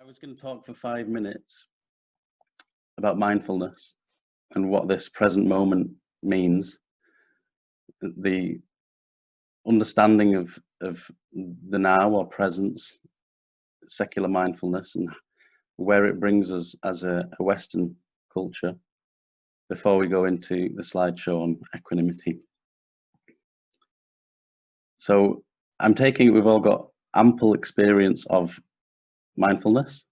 I was going to talk for 5 minutes about mindfulness and what this present moment means, the understanding of the now or presence, secular mindfulness, and where it brings us as a Western culture before we go into the slideshow on equanimity. So I'm taking it we've all got ample experience of mindfulness,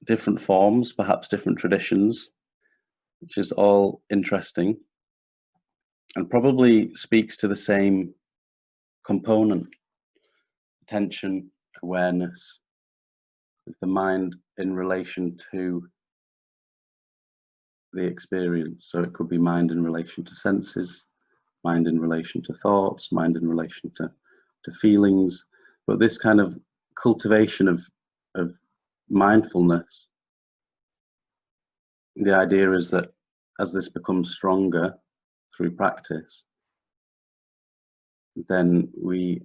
different forms, perhaps different traditions, which is all interesting and probably speaks to the same component: attention, awareness, the mind in relation to the experience. So it could be mind in relation to senses, mind in relation to thoughts, mind in relation to feelings. But this kind of cultivation of mindfulness, the idea is that as this becomes stronger through practice, then we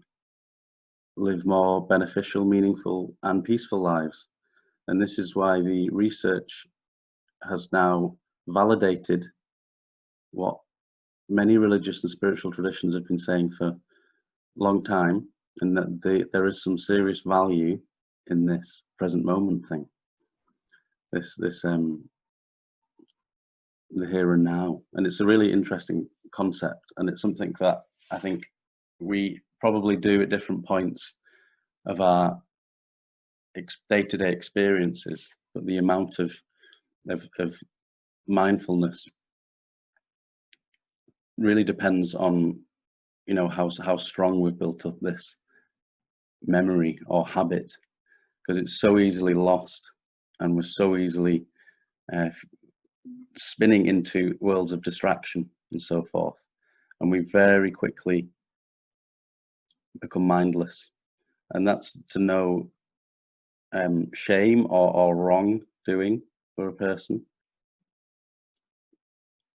live more beneficial, meaningful, and peaceful lives. And this is why the research has now validated what many religious and spiritual traditions have been saying for a long time, and that there is some serious value in this present moment thing, the here and now. And it's a really interesting concept, and it's something that I think we probably do at different points of our day-to-day experiences, but the amount of mindfulness really depends on, you know, how strong we've built up this memory or habit, because it's so easily lost, and we're so easily spinning into worlds of distraction and so forth, and we very quickly become mindless. And that's to know shame or wrong doing for a person,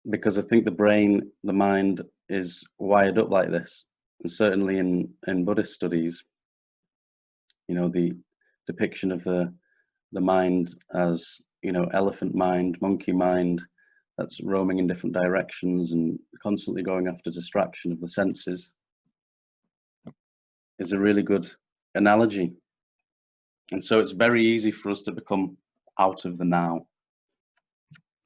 because I think the mind is wired up like this. And certainly in Buddhist studies, you know, the depiction of the mind as, you know, elephant mind, monkey mind, that's roaming in different directions and constantly going after distraction of the senses, is a really good analogy. And so it's very easy for us to become out of the now.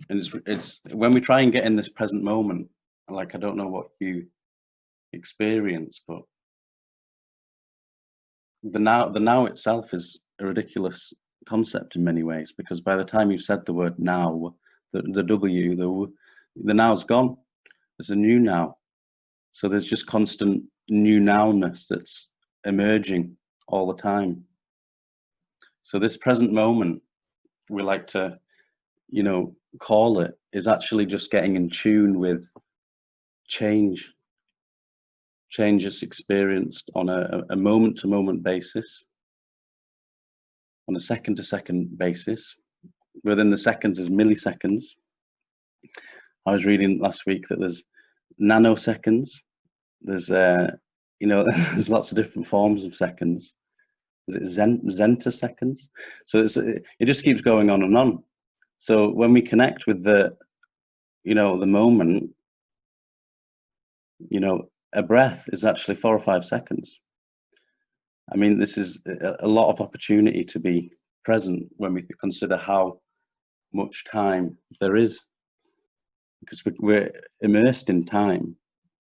And it's when we try and get in this present moment, like, I don't know what you experience, but the now itself is a ridiculous concept in many ways, because by the time you've said the word now, the now's gone. There's a new now. So there's just constant new nowness that's emerging all the time. So this present moment, we like to, you know, call it, is actually just getting in tune with change that's experienced on a moment-to-moment basis, on a second-to-second basis. Within the seconds is milliseconds. I was reading last week that there's nanoseconds. There's you know, there's lots of different forms of seconds. Is it zentaseconds? So it just keeps going on and on. So when we connect with the, you know, the moment, you know, a breath is actually 4 or 5 seconds. I mean, this is a lot of opportunity to be present when we consider how much time there is, because we're immersed in time,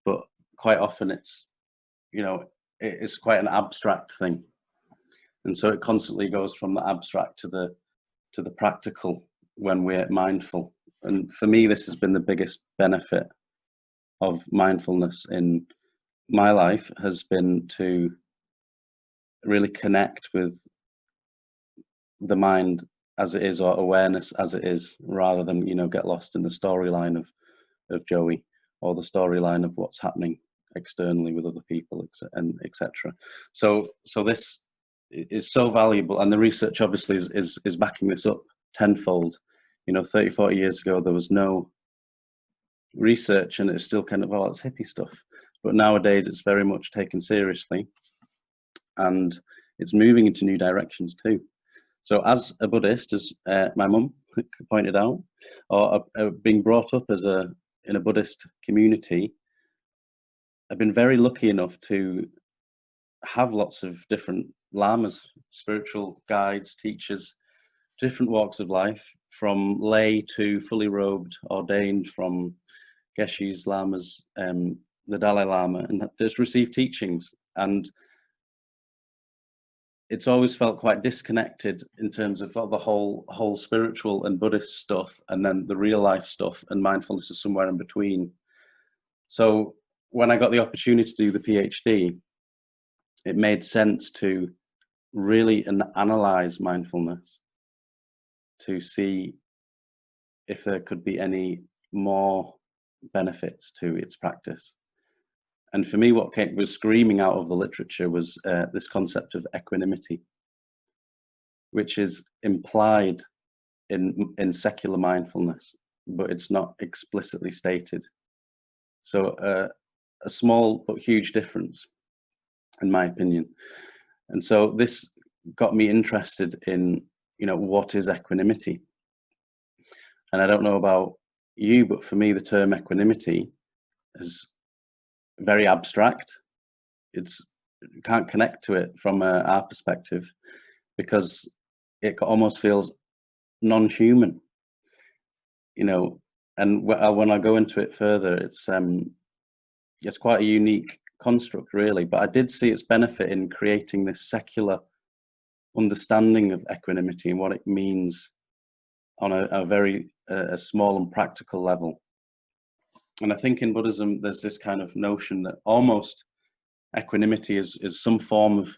but quite often it's, you know, it's quite an abstract thing. And so it constantly goes from the abstract to the practical when we're mindful. And for me, this has been the biggest benefit of mindfulness in my life, has been to really connect with the mind as it is, or awareness as it is, rather than, you know, get lost in the storyline of Joey, or the storyline of what's happening externally with other people, and etc. So this is so valuable, and the research obviously is backing this up tenfold. You know, 30-40 years ago there was no research, and it's still kind of, oh, it's hippie stuff. But nowadays it's very much taken seriously, and it's moving into new directions too. So as a Buddhist, as my mum pointed out, or being brought up as in a Buddhist community, I've been very lucky enough to have lots of different lamas, spiritual guides, teachers, different walks of life, from lay to fully robed, ordained, from Geshes, lamas, the Dalai Lama, and just received teachings. And it's always felt quite disconnected in terms of the whole spiritual and Buddhist stuff, and then the real life stuff, and mindfulness is somewhere in between. So when I got the opportunity to do the PhD, it made sense to really analyze mindfulness, to see if there could be any more benefits to its practice. And for me, what was screaming out of the literature was this concept of equanimity, which is implied in secular mindfulness, but it's not explicitly stated. So a small but huge difference, in my opinion. And so this got me interested in, what is equanimity? And I don't know about you, but for me, the term equanimity is very abstract. You can't connect to it from our perspective, because it almost feels non-human, and when I go into it further, it's quite a unique construct, really. But I did see its benefit in creating this secular understanding of equanimity and what it means on a very small and practical level. And I think in Buddhism, there's this kind of notion that almost equanimity is some form of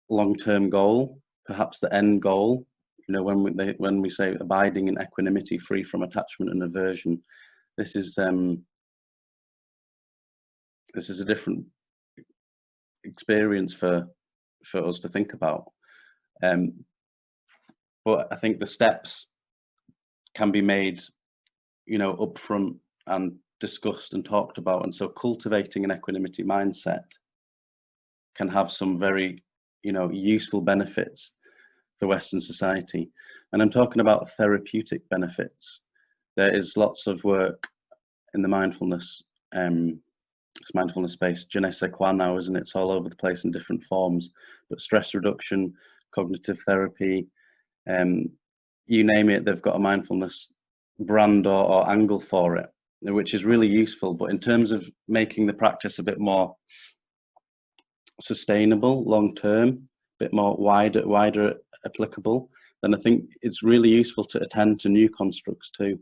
long-term goal, perhaps the end goal. When we say abiding in equanimity, free from attachment and aversion, this is a different experience for us to think about. But I think the steps can be made, upfront and discussed and talked about. And so cultivating an equanimity mindset can have some very, useful benefits for Western society. And I'm talking about therapeutic benefits. There is lots of work in the mindfulness, it's mindfulness based, je ne sais quoi now, isn't it? It's all over the place in different forms, but stress reduction, cognitive therapy, you name it, they've got a mindfulness brand or angle for it, which is really useful. But in terms of making the practice a bit more sustainable, long term, a bit more wider applicable, then I think it's really useful to attend to new constructs too.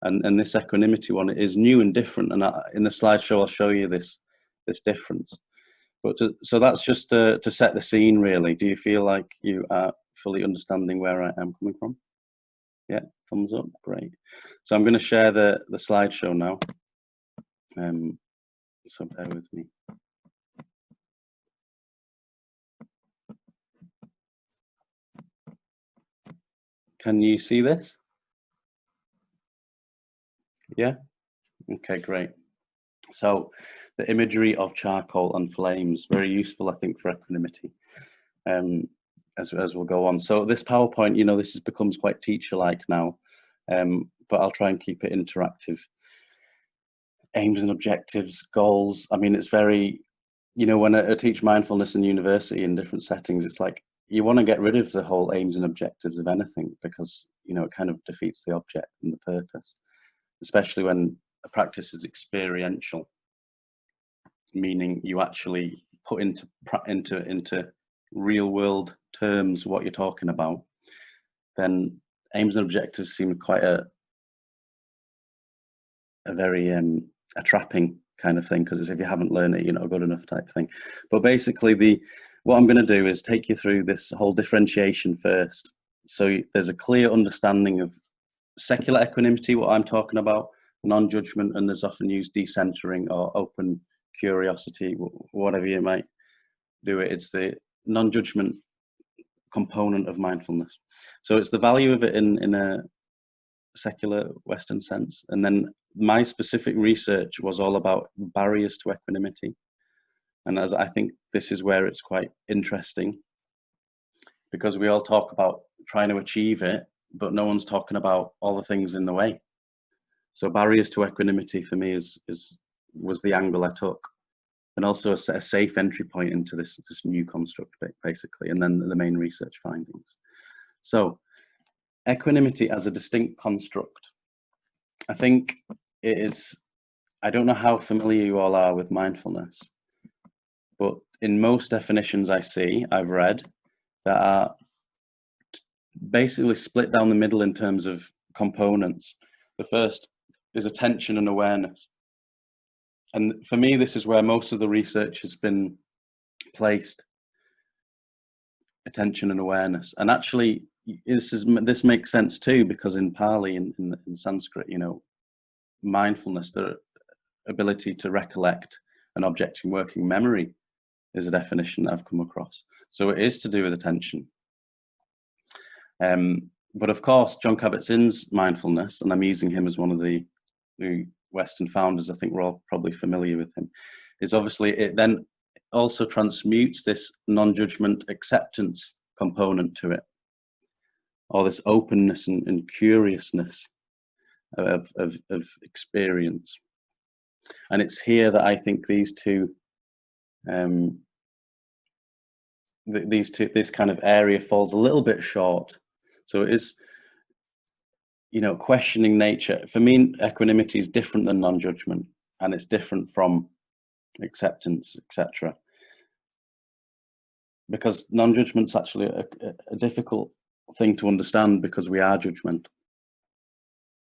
And this equanimity one is new and different. And in the slideshow, I'll show you this difference. But so that's just to set the scene, really. Do you feel like you are fully understanding where I am coming from? Yeah, thumbs up, great. So I'm going to share the slideshow now. So bear with me. Can you see this? Yeah? Okay, great. So the imagery of charcoal and flames, very useful, I think, for equanimity, as we'll go on. So this PowerPoint, this becomes quite teacher-like now, but I'll try and keep it interactive. Aims and objectives, goals. I mean, it's very, when I teach mindfulness in university in different settings, it's like you want to get rid of the whole aims and objectives of anything, because, it kind of defeats the object and the purpose, especially when a practice is experiential, meaning you actually put into real world terms what you're talking about. Then aims and objectives seem quite a very a trapping kind of thing, because it's if you haven't learned it, you're not good enough type thing. But basically what I'm going to do is take you through this whole differentiation first, so there's a clear understanding of secular equanimity, what I'm talking about, non-judgment, and there's often used decentering or open curiosity, whatever you might do it. It's the non-judgment component of mindfulness. So it's the value of it in a secular Western sense. And then my specific research was all about barriers to equanimity. And as I think this is where it's quite interesting, because we all talk about trying to achieve it, but no one's talking about all the things in the way. So barriers to equanimity for me was the angle I took, and also a safe entry point into this new construct, basically, and then the main research findings. So equanimity as a distinct construct, I think it is, I don't know how familiar you all are with mindfulness, but in most definitions I've read, that are basically split down the middle in terms of components. The first is attention and awareness. And for me, this is where most of the research has been placed, attention and awareness. And actually, this makes sense too, because in Pali, in Sanskrit, mindfulness, the ability to recollect an object in working memory, is a definition that I've come across. So it is to do with attention. But of course, Jon Kabat-Zinn's mindfulness, and I'm using him as one of the Western founders, I think we're all probably familiar with him, is obviously it then also transmutes this non-judgment acceptance component to it, or this openness and curiousness of experience. And it's here that I think this kind of area falls a little bit short. So it is, questioning nature. For me, equanimity is different than non-judgment, and it's different from acceptance, etc. Because non-judgment's actually a difficult thing to understand, because we are judgmental.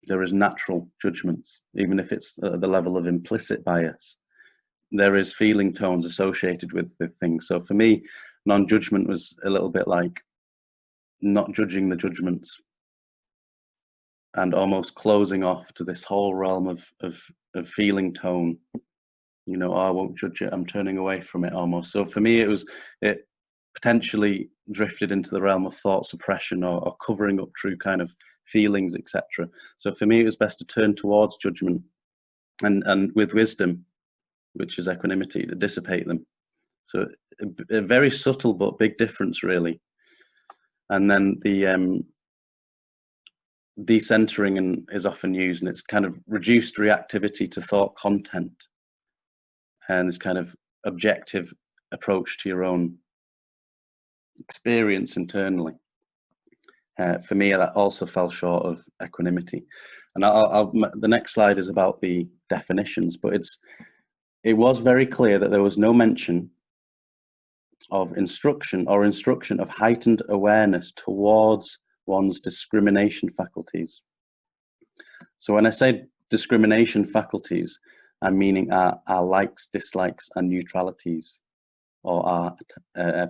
There is natural judgments, even if it's at the level of implicit bias. There is feeling tones associated with the things. So for me, non-judgment was a little bit like not judging the judgments, and almost closing off to this whole realm of feeling tone. Oh, I won't judge it, I'm turning away from it almost. So for me, it potentially drifted into the realm of thought suppression, or covering up true kind of feelings, etc. So for me, it was best to turn towards judgment, and with wisdom, which is equanimity, to dissipate them. So a very subtle but big difference, really. And then the decentering is often used, and it's kind of reduced reactivity to thought content, and this kind of objective approach to your own experience internally. For me, that also fell short of equanimity. And the next slide is about the definitions, but it was very clear that there was no mention of instruction of heightened awareness towards one's discrimination faculties. So when I say discrimination faculties, I'm meaning our likes, dislikes, and neutralities, or our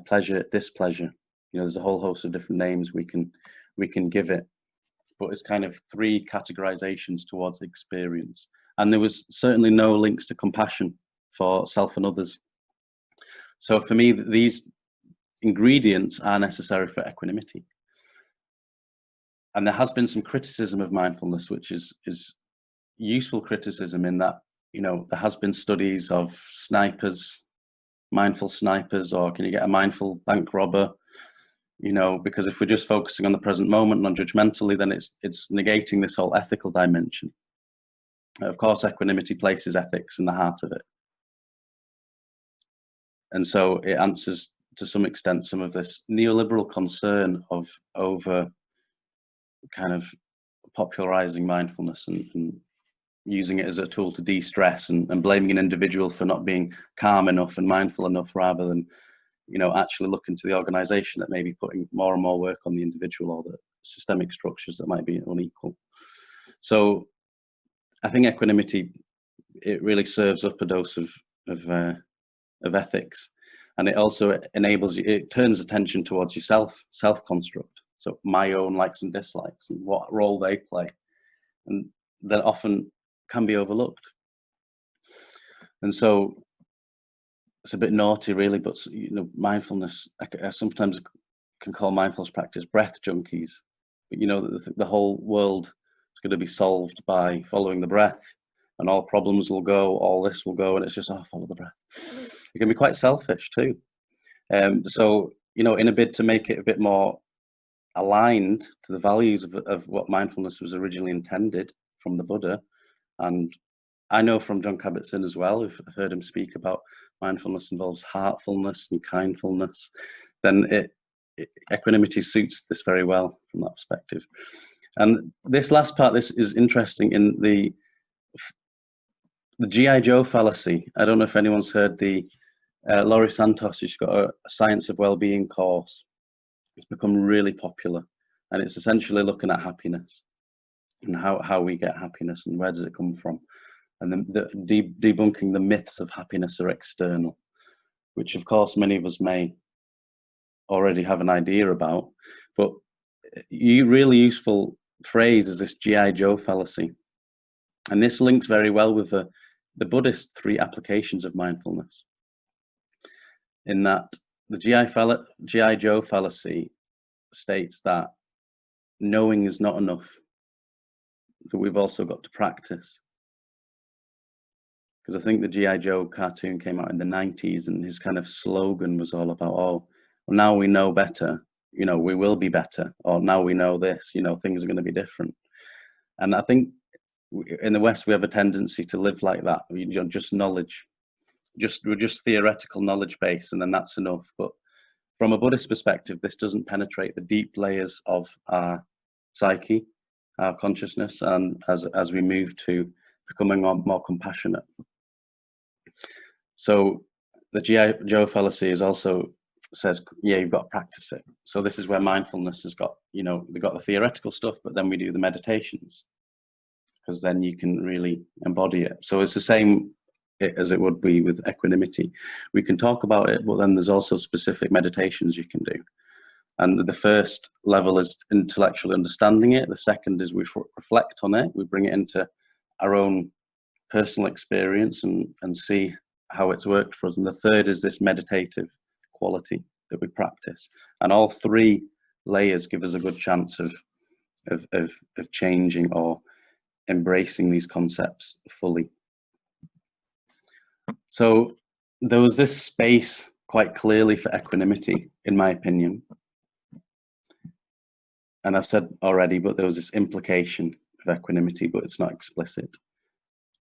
pleasure, displeasure. There's a whole host of different names we can give it, but it's kind of three categorizations towards experience. And there was certainly no links to compassion for self and others. So for me, these ingredients are necessary for equanimity. And there has been some criticism of mindfulness, which is useful criticism, in that, there has been studies of snipers, mindful snipers, or can you get a mindful bank robber? Because if we're just focusing on the present moment, non-judgmentally, then it's negating this whole ethical dimension. Of course, equanimity places ethics in the heart of it. And so it answers, to some extent, some of this neoliberal concern of over kind of popularizing mindfulness and using it as a tool to de-stress, and blaming an individual for not being calm enough and mindful enough, rather than actually looking to the organization that may be putting more and more work on the individual, or the systemic structures that might be unequal. So I think equanimity, it really serves up a dose of ethics, and it also enables you, it turns attention towards yourself, self-construct. So my own likes and dislikes, and what role they play, and that often can be overlooked. And so it's a bit naughty, really, but mindfulness, I sometimes can call mindfulness practice breath junkies. But that the whole world is going to be solved by following the breath, and all problems will go, all this will go, and it's just, follow the breath. It can be quite selfish too. So you know, in a bid to make it a bit more aligned to the values of what mindfulness was originally intended from the Buddha. And I know from John Kabat-Zinn as well, we've heard him speak about mindfulness involves heartfulness and kindfulness, then equanimity suits this very well from that perspective. And this last part, this is interesting in the G.I. Joe fallacy. I don't know if anyone's heard the Laurie Santos, she's got a Science of Wellbeing course. It's become really popular, and it's essentially looking at happiness and how we get happiness and where does it come from, and debunking the myths of happiness are external, which of course many of us may already have an idea about, but really useful phrase is this G.I. Joe fallacy, and this links very well with the Buddhist 3 applications of mindfulness, in that the G.I. Joe fallacy states that knowing is not enough, that we've also got to practice. Because I think the G.I. Joe cartoon came out in the 90s, and his kind of slogan was all about, oh, well, now we know better, you know, we will be better, or now we know this, you know, things are going to be different. And I think in the West we have a tendency to live like that, just knowledge. We're just theoretical knowledge base, and then that's enough. But from a Buddhist perspective, this doesn't penetrate the deep layers of our psyche, our consciousness, and as we move to becoming more compassionate. So the G.I. Joe fallacy is also says, yeah, you've got to practice it. So this is where mindfulness has got, you know, they've got the theoretical stuff, but then we do the meditations, because then you can really embody it. So it's the same as it would be with equanimity. We can talk about it, but then there's also specific meditations you can do. And the first level is intellectually understanding it. The second is we reflect on it. We bring it into our own personal experience and see how it's worked for us. And the third is this meditative quality that we practice. And all 3 layers give us a good chance of changing or embracing these concepts fully. So there was this space quite clearly for equanimity, in my opinion. And I've said already, but there was this implication of equanimity, but it's not explicit.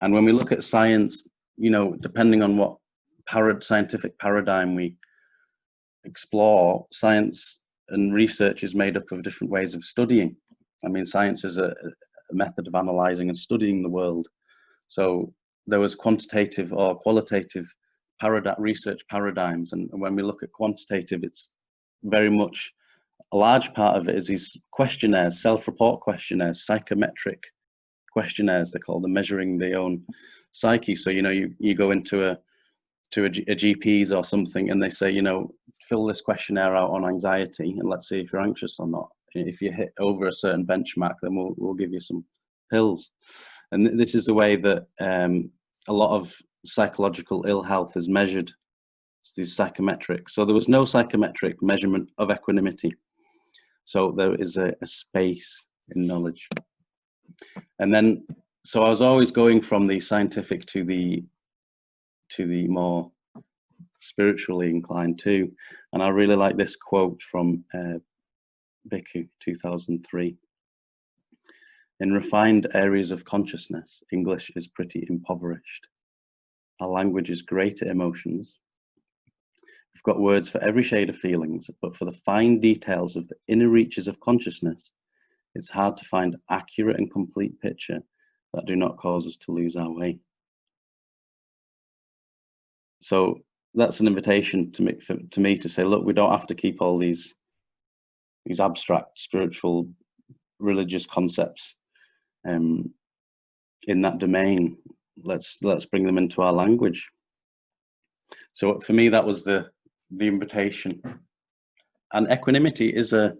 And when we look at science, you know, depending on what scientific paradigm we explore, science and research is made up of different ways of studying. I mean, science is a method of analyzing and studying the world. So there was quantitative or qualitative research paradigms, and when we look at quantitative, it's very much a large part of it is these questionnaires, self-report questionnaires, psychometric questionnaires, they call them, measuring their own psyche. So, you know, you go into a GP's or something, and they say, you know, fill this questionnaire out on anxiety, and let's see if you're anxious or not. If you hit over a certain benchmark, then we'll give you some pills. And this is the way that a lot of psychological ill health is measured. It's these psychometric. So there was no psychometric measurement of equanimity. So there is a space in knowledge. And then, so I was always going from the scientific to the more spiritually inclined too. And I really like this quote from Bhikkhu, 2003. In refined areas of consciousness, English is pretty impoverished. Our language is great at emotions. We've got words for every shade of feelings, but for the fine details of the inner reaches of consciousness, it's hard to find accurate and complete picture that do not cause us to lose our way. So that's an invitation to me to say, look, we don't have to keep all these abstract, spiritual, religious concepts in that domain. Let's bring them into our language. So for me, that was the invitation. And equanimity is a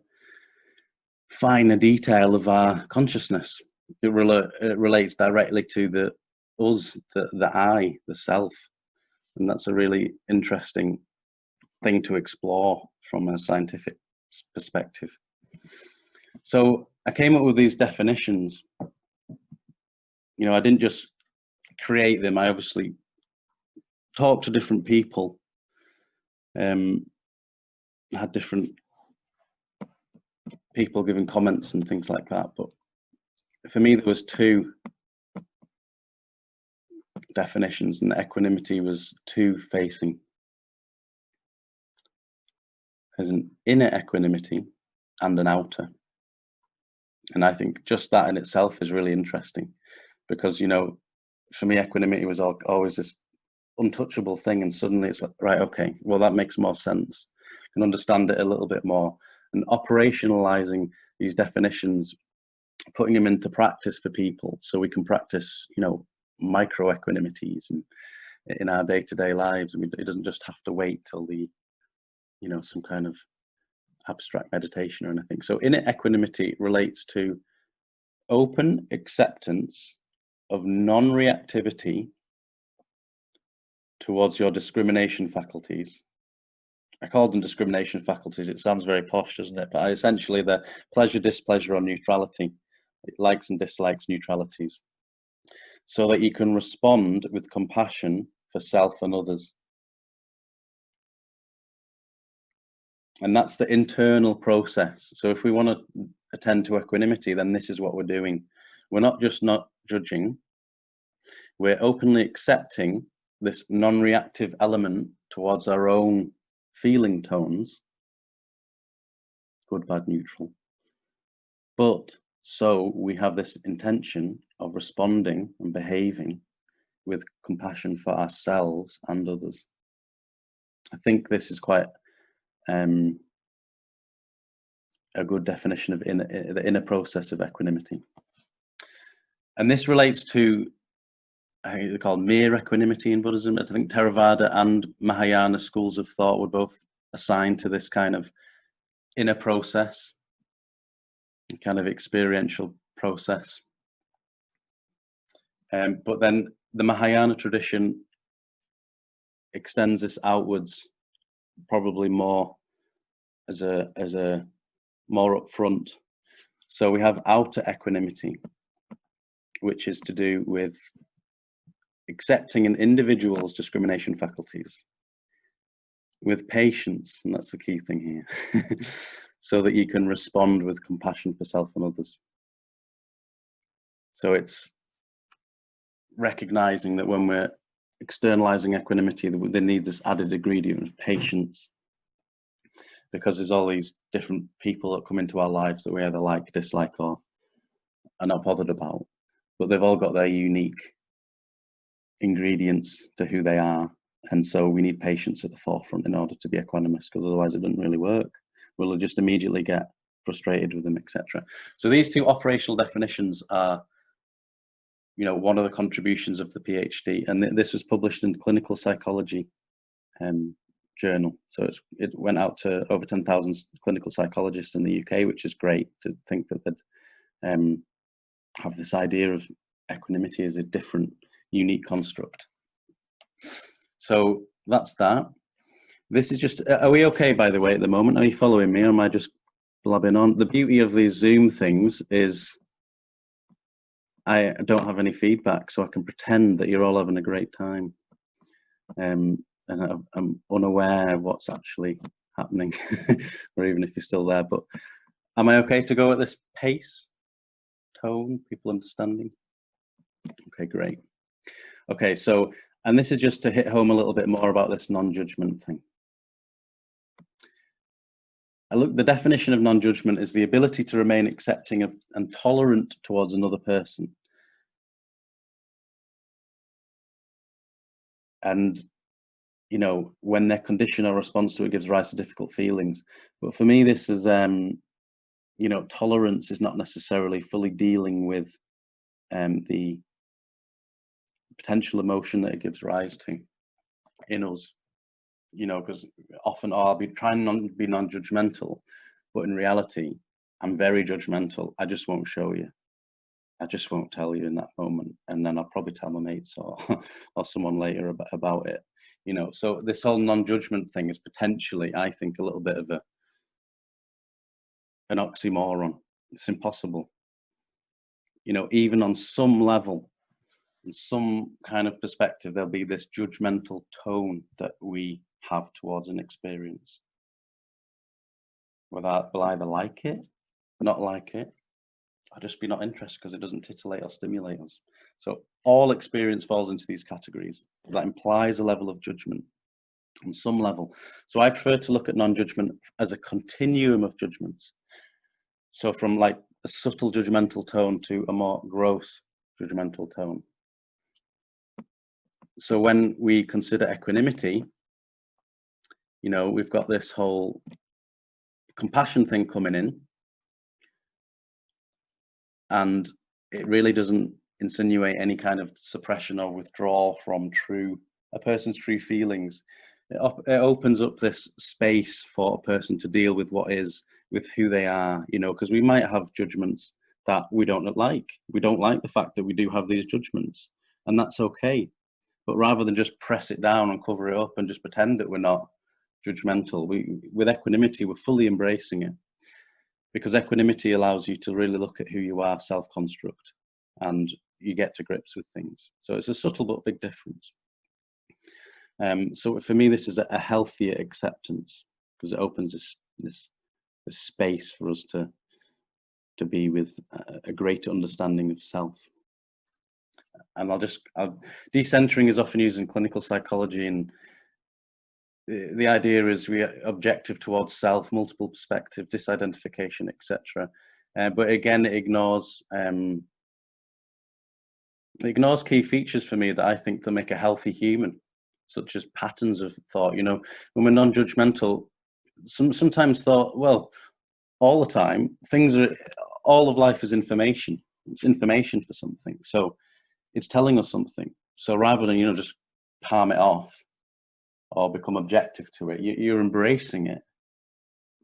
finer detail of our consciousness. It relates directly to the us, the I, the self. And that's a really interesting thing to explore from a scientific perspective. So I came up with these definitions. You know, I didn't just create them. I obviously talked to different people. had different people giving comments and things like that, but for me there was two definitions, and equanimity was two facing. There's an inner equanimity and an outer. And I think just that in itself is really interesting, because, you know, for me, equanimity was always this untouchable thing, and suddenly it's like, right, okay, well, that makes more sense. I can understand it a little bit more. And operationalizing these definitions, putting them into practice for people, so we can practice, you know, micro equanimities and in our day-to-day lives. I mean, it doesn't just have to wait till the, you know, some kind of abstract meditation or anything. So inner equanimity relates to open acceptance of non-reactivity towards your discrimination faculties. I call them discrimination faculties. It sounds very posh, doesn't it? But essentially they're pleasure, displeasure, or neutrality, likes and dislikes, neutralities, so that you can respond with compassion for self and others. And that's the internal process. So if we want to attend to equanimity, then this is what we're doing. We're not just not judging, we're openly accepting this non-reactive element towards our own feeling tones, good, bad, neutral. But so we have this intention of responding and behaving with compassion for ourselves and others. I think this is quite a good definition of the inner process of equanimity. And this relates to, I think they're called mere equanimity in Buddhism. I think Theravada and Mahayana schools of thought were both assigned to this kind of inner process, kind of experiential process. But then the Mahayana tradition extends this outwards, probably more as a more upfront. So we have outer equanimity, which is to do with accepting an individual's discrimination faculties with patience, and that's the key thing here, so that you can respond with compassion for self and others. So it's recognizing that when we're externalizing equanimity, they need this added ingredient of patience, because there's all these different people that come into our lives that we either like, dislike, or are not bothered about, but they've all got their unique ingredients to who they are. And so we need patience at the forefront in order to be equanimous, because otherwise it doesn't really work. We'll just immediately get frustrated with them, etc. So these two operational definitions are, you know, one of the contributions of the PhD, and this was published in the Clinical Psychology journal. So it went out to over 10,000 clinical psychologists in the UK, which is great to think that they'd have this idea of equanimity as a different, unique construct. So that's that. This is just, are we okay, by the way, at the moment? Are you following me, or am I just blabbing on? The beauty of these Zoom things is I don't have any feedback, so I can pretend that you're all having a great time. And I'm unaware of what's actually happening, or even if you're still there. But am I okay to go at this pace, tone, people understanding? Okay, great. Okay, so, and this is just to hit home a little bit more about this non-judgment thing. The definition of non-judgment is the ability to remain accepting of and tolerant towards another person. And, you know, when their condition or response to it gives rise to difficult feelings. But for me, this is, you know, tolerance is not necessarily fully dealing with the potential emotion that it gives rise to in us. You know, because often I'll be trying not to be non-judgmental, but in reality, I'm very judgmental. I just won't show you. I just won't tell you in that moment, and then I'll probably tell my mates or or someone later about it. You know, so this whole non-judgment thing is potentially, I think, a little bit of an oxymoron. It's impossible. You know, even on some level, in some kind of perspective, there'll be this judgmental tone that we have towards an experience. We'll either like it, not like it, or just be not interested because it doesn't titillate or stimulate us. So all experience falls into these categories. That implies a level of judgment on some level. So I prefer to look at non-judgment as a continuum of judgments. So from like a subtle judgmental tone to a more gross judgmental tone. So when we consider equanimity, you know, we've got this whole compassion thing coming in, and it really doesn't insinuate any kind of suppression or withdrawal from a person's true feelings. It opens up this space for a person to deal with what is, with who they are, you know, because we might have judgments that we don't like. We don't like the fact that we do have these judgments, and that's okay. But rather than just press it down and cover it up and just pretend that we're not judgmental, with equanimity, we're fully embracing it. Because equanimity allows you to really look at who you are, self-construct, and you get to grips with things. So it's a subtle but big difference. So for me, this is a healthier acceptance, because it opens this space for us to be with a greater understanding of self. And decentering is often used in clinical psychology, and the idea is we are objective towards self, multiple perspective, disidentification, etc. But again, it ignores key features for me that I think to make a healthy human, such as patterns of thought. You know, when we're non-judgmental, sometimes thought, well, all the time, all of life is information. It's information for something. So it's telling us something. So rather than, you know, just palm it off or become objective to it, you're embracing it.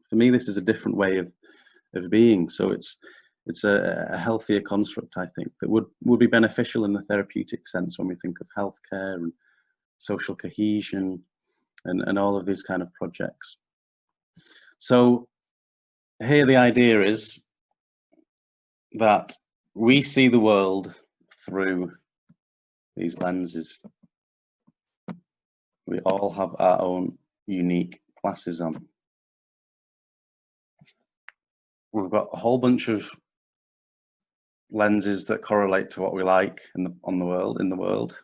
For me, this is a different way of being. So it's a healthier construct, I think, that would be beneficial in the therapeutic sense when we think of healthcare and social cohesion and all of these kind of projects. So here the idea is that we see the world through these lenses. We all have our own unique glasses on. We've got a whole bunch of lenses that correlate to what we like in the world.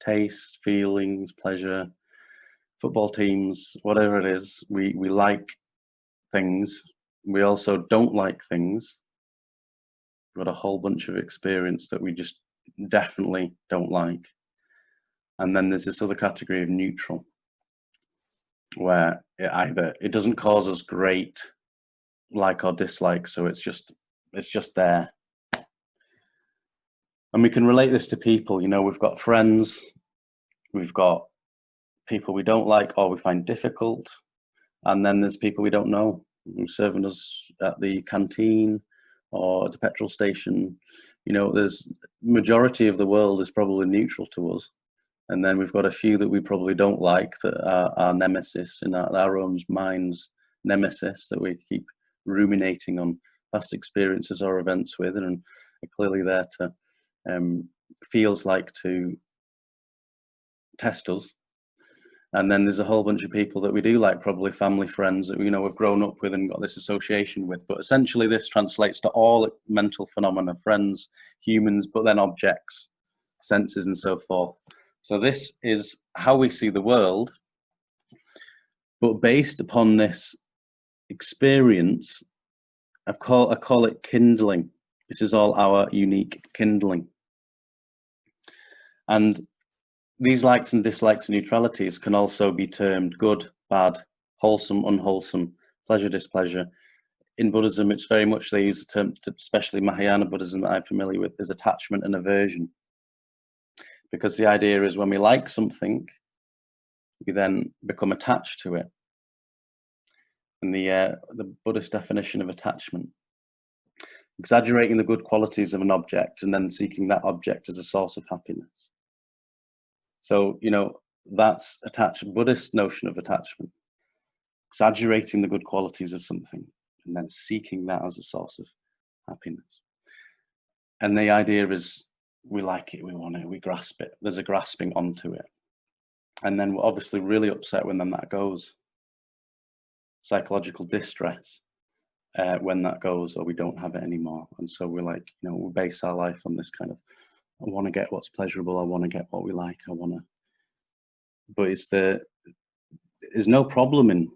Taste, feelings, pleasure, football teams, whatever it is, we like things. We also don't like things. We've got a whole bunch of experience that we just definitely don't like. And then there's this other category of neutral, where it doesn't cause us great like or dislike, so it's just there. And we can relate this to people. You know, we've got friends, we've got people we don't like or we find difficult, and then there's people we don't know who's serving us at the canteen or at the petrol station. You know, there's majority of the world is probably neutral to us, and then we've got a few that we probably don't like, that are our nemesis, in our own minds, nemesis, that we keep ruminating on past experiences or events with, and are clearly there to feels like to test us. And then there's a whole bunch of people that we do like, probably family, friends that, you know, we've grown up with and got this association with. But essentially this translates to all mental phenomena, friends, humans, but then objects, senses and so forth. So this is how we see the world, but based upon this experience, I call it kindling. This is all our unique kindling. And these likes and dislikes and neutralities can also be termed good, bad, wholesome, unwholesome, pleasure, displeasure. In Buddhism, it's very much, they use the term, especially Mahayana Buddhism that I'm familiar with, is attachment and aversion. Because the idea is when we like something, we then become attached to it. And the Buddhist definition of attachment, exaggerating the good qualities of an object and then seeking that object as a source of happiness. So, you know, that's Buddhist notion of attachment, exaggerating the good qualities of something and then seeking that as a source of happiness. And the idea is we like it, we want it, we grasp it. There's a grasping onto it. And then we're obviously really upset when then that goes. psychological distress when that goes, or we don't have it anymore. And so we're like, we base our life on this kind of, I want to get what's pleasurable, I want to get what we like, but there's no problem in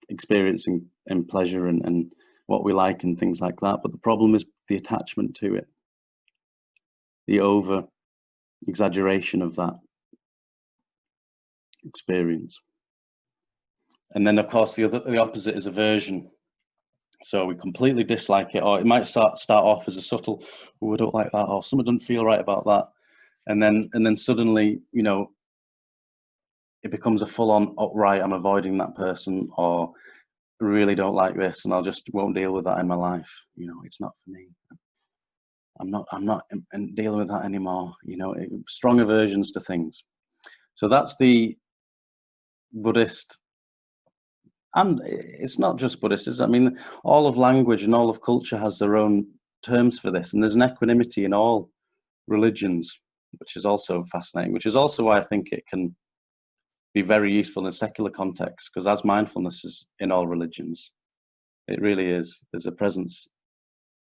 experiencing and pleasure and what we like and things like that. But the problem is the attachment to it, the over exaggeration of that experience. And then of course the opposite is aversion. So we completely dislike it, or it might start off as a subtle, oh, I don't like that, or something doesn't feel right about that, and then suddenly, it becomes a full-on, oh, right, I'm avoiding that person, or really don't like this, and I'll just won't deal with that in my life. It's not for me. I'm not dealing with that anymore. Strong aversions to things. So that's the Buddhist. And it's not just Buddhist, all of language and all of culture has their own terms for this. And there's an equanimity in all religions, which is also fascinating, which is also why I think it can be very useful in a secular context, because as mindfulness is in all religions, it really is. There's a presence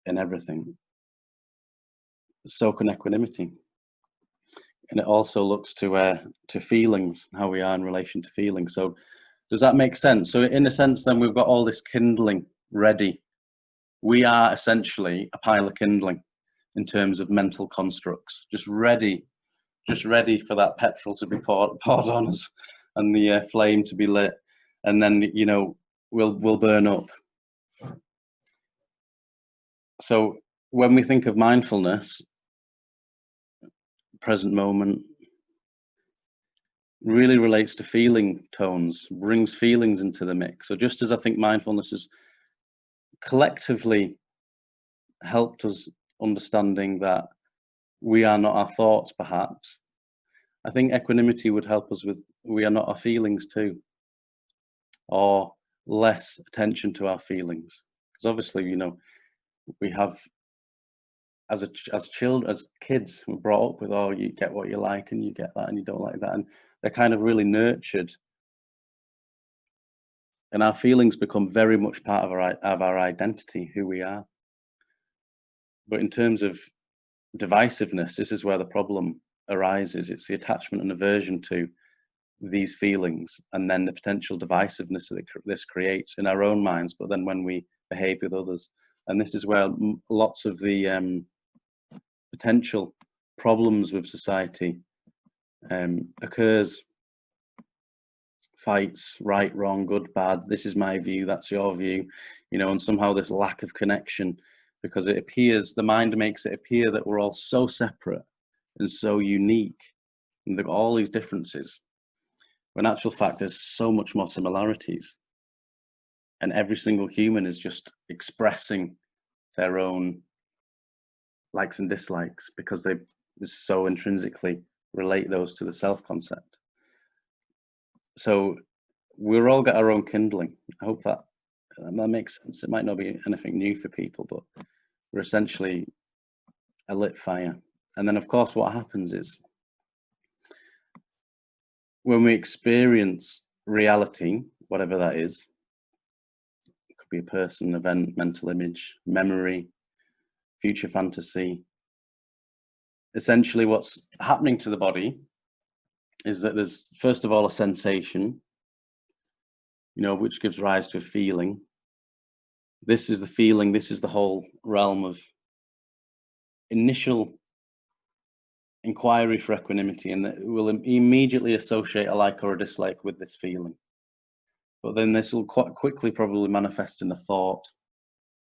in everything. So can equanimity. And it also looks to feelings, how we are in relation to feelings. So does that make sense? So in a sense, then we've got all this kindling ready. We are essentially a pile of kindling in terms of mental constructs, just ready for that petrol to be poured on us and the flame to be lit, and then we'll burn up. So when we think of mindfulness, present moment, really relates to feeling tones, brings feelings into the mix. So just as I think mindfulness has collectively helped us understanding that we are not our thoughts, perhaps, I think equanimity would help us with we are not our feelings too, or less attention to our feelings. Because obviously, we have, as kids, we're brought up with, oh, you get what you like and you get that and you don't like that, and they're kind of really nurtured, and our feelings become very much part of our identity, who we are. But in terms of divisiveness, this is where the problem arises. It's the attachment and aversion to these feelings, and then the potential divisiveness that this creates in our own minds, but then when we behave with others. And this is where lots of the potential problems with society occurs. Fights, right, wrong, good, bad, this is my view, that's your view, and somehow this lack of connection, because it appears, the mind makes it appear that we're all so separate and so unique, and they've got all these differences, when in actual fact there's so much more similarities, and every single human is just expressing their own likes and dislikes because they so intrinsically relate those to the self-concept. So we've all got our own kindling. I hope that makes sense. It might not be anything new for people, but we're essentially a lit fire. And then of course what happens is, when we experience reality, whatever that is, it could be a person, event, mental image, memory, future fantasy, essentially what's happening to the body is that there's first of all a sensation, which gives rise to a feeling. This is the feeling, this is the whole realm of initial inquiry for equanimity, and that will immediately associate a like or a dislike with this feeling. But then this will quite quickly probably manifest in a thought,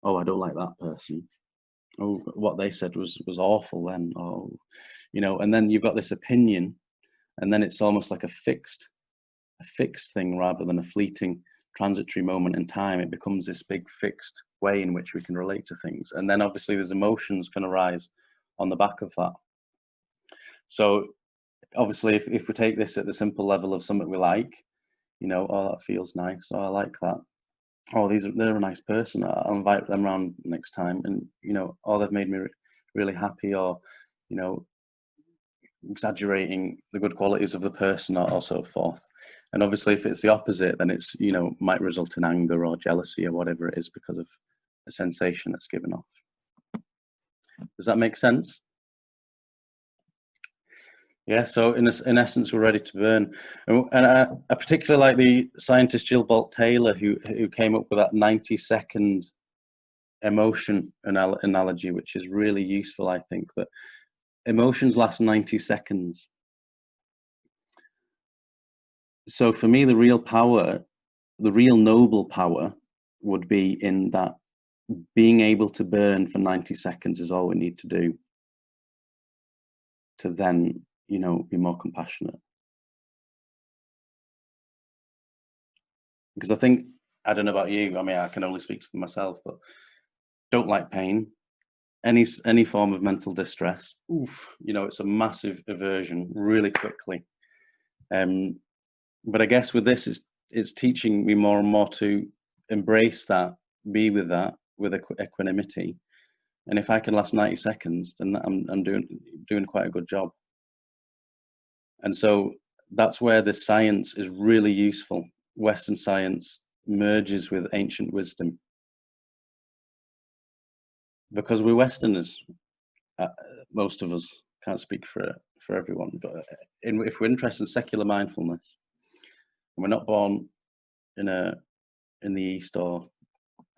oh, I don't like that person. Oh, what they said was awful then. Oh, and then you've got this opinion, and then it's almost like a fixed thing rather than a fleeting transitory moment in time. It becomes this big fixed way in which we can relate to things, and then obviously there's emotions can arise on the back of that. So obviously if we take this at the simple level of something we like, oh, that feels nice, oh, I like that, oh, they're a nice person, I'll invite them around next time, and oh, they've made me really happy, or exaggerating the good qualities of the person, or so forth. And obviously, if it's the opposite, then it's, you know, might result in anger or jealousy or whatever it is because of a sensation that's given off. Does that make sense? Yeah, so in essence, we're ready to burn. And I particularly like the scientist Jill Bolt Taylor, who came up with that 90-second emotion analogy, which is really useful. I think that emotions last 90 seconds. So for me, the real power, the real noble power, would be in that being able to burn for 90 seconds is all we need to do to then, you know, be more compassionate. Because I think, I don't know about you, I mean, I can only speak for myself, but don't like pain. Any form of mental distress, oof, you know, it's a massive aversion really quickly. But I guess with this, it's teaching me more and more to embrace that, be with that, with equanimity. And if I can last 90 seconds, then I'm doing quite a good job. And so that's where the science is really useful. Western science merges with ancient wisdom. Because we're Westerners, most of us, can't speak for everyone, but if we're interested in secular mindfulness, and we're not born in the East, or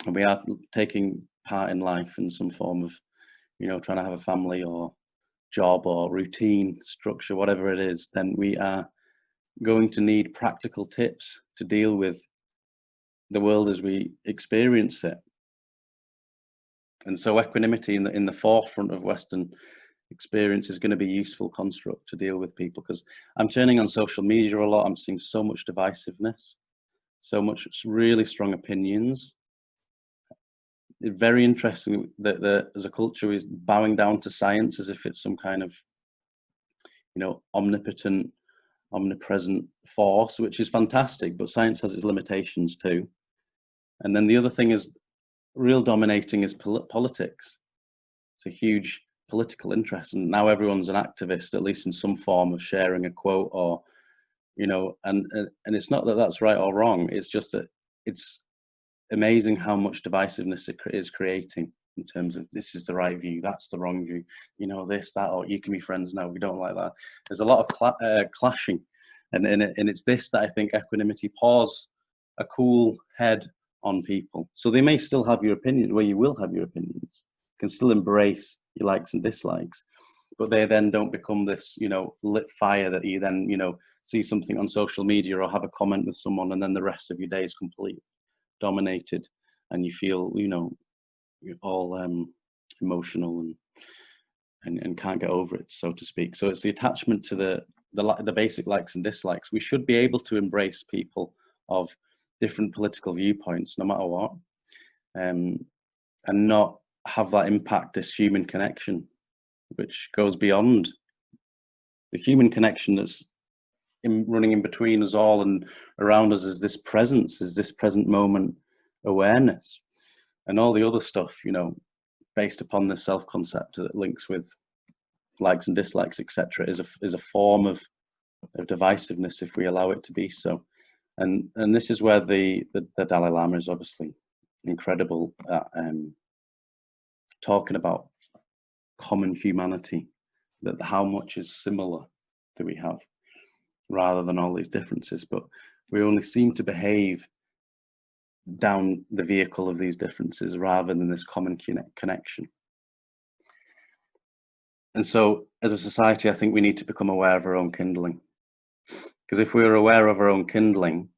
and we are taking part in life in some form of, you know, trying to have a family or job or routine structure, whatever it is, then we are going to need practical tips to deal with the world as we experience it. And so equanimity in the forefront of Western experience is going to be a useful construct to deal with people, because I'm turning on social media a lot. I'm seeing so much divisiveness, so much really strong opinions. It's very interesting that as a culture is bowing down to science as if it's some kind of, you know, omnipotent, omnipresent force, which is fantastic, but science has its limitations too. And then the other thing is real dominating is politics. It's a huge political interest, and now everyone's an activist, at least in some form of sharing a quote, or, you know, and it's not that that's right or wrong. It's just that it's amazing how much divisiveness it is creating in terms of this is the right view, that's the wrong view, you know, this, that, or you can be friends now, we don't like that. There's a lot of clashing, and it's this that I think equanimity pours a cool head on people. So they may still have your opinion, where you will have your opinions, you can still embrace your likes and dislikes, but they then don't become this, you know, lit fire that you then, you know, see something on social media or have a comment with someone, and then the rest of your day is completely dominated, and you feel, you know, you're all emotional and can't get over it, so to speak. So it's the attachment to the basic likes and dislikes. We should be able to embrace people of different political viewpoints, no matter what, and not have that impact this human connection, which goes beyond the human connection that's running in between us all and around us, is this presence, is this present moment awareness, and all the other stuff, you know, based upon the self-concept that links with likes and dislikes, etc., is a form of divisiveness if we allow it to be so. And this is where the Dalai Lama is obviously incredible at talking about common humanity, that how much is similar do we have, rather than all these differences, but we only seem to behave down the vehicle of these differences rather than this common connection. And so as a society, I think we need to become aware of our own kindling, because if we were aware of our own kindling,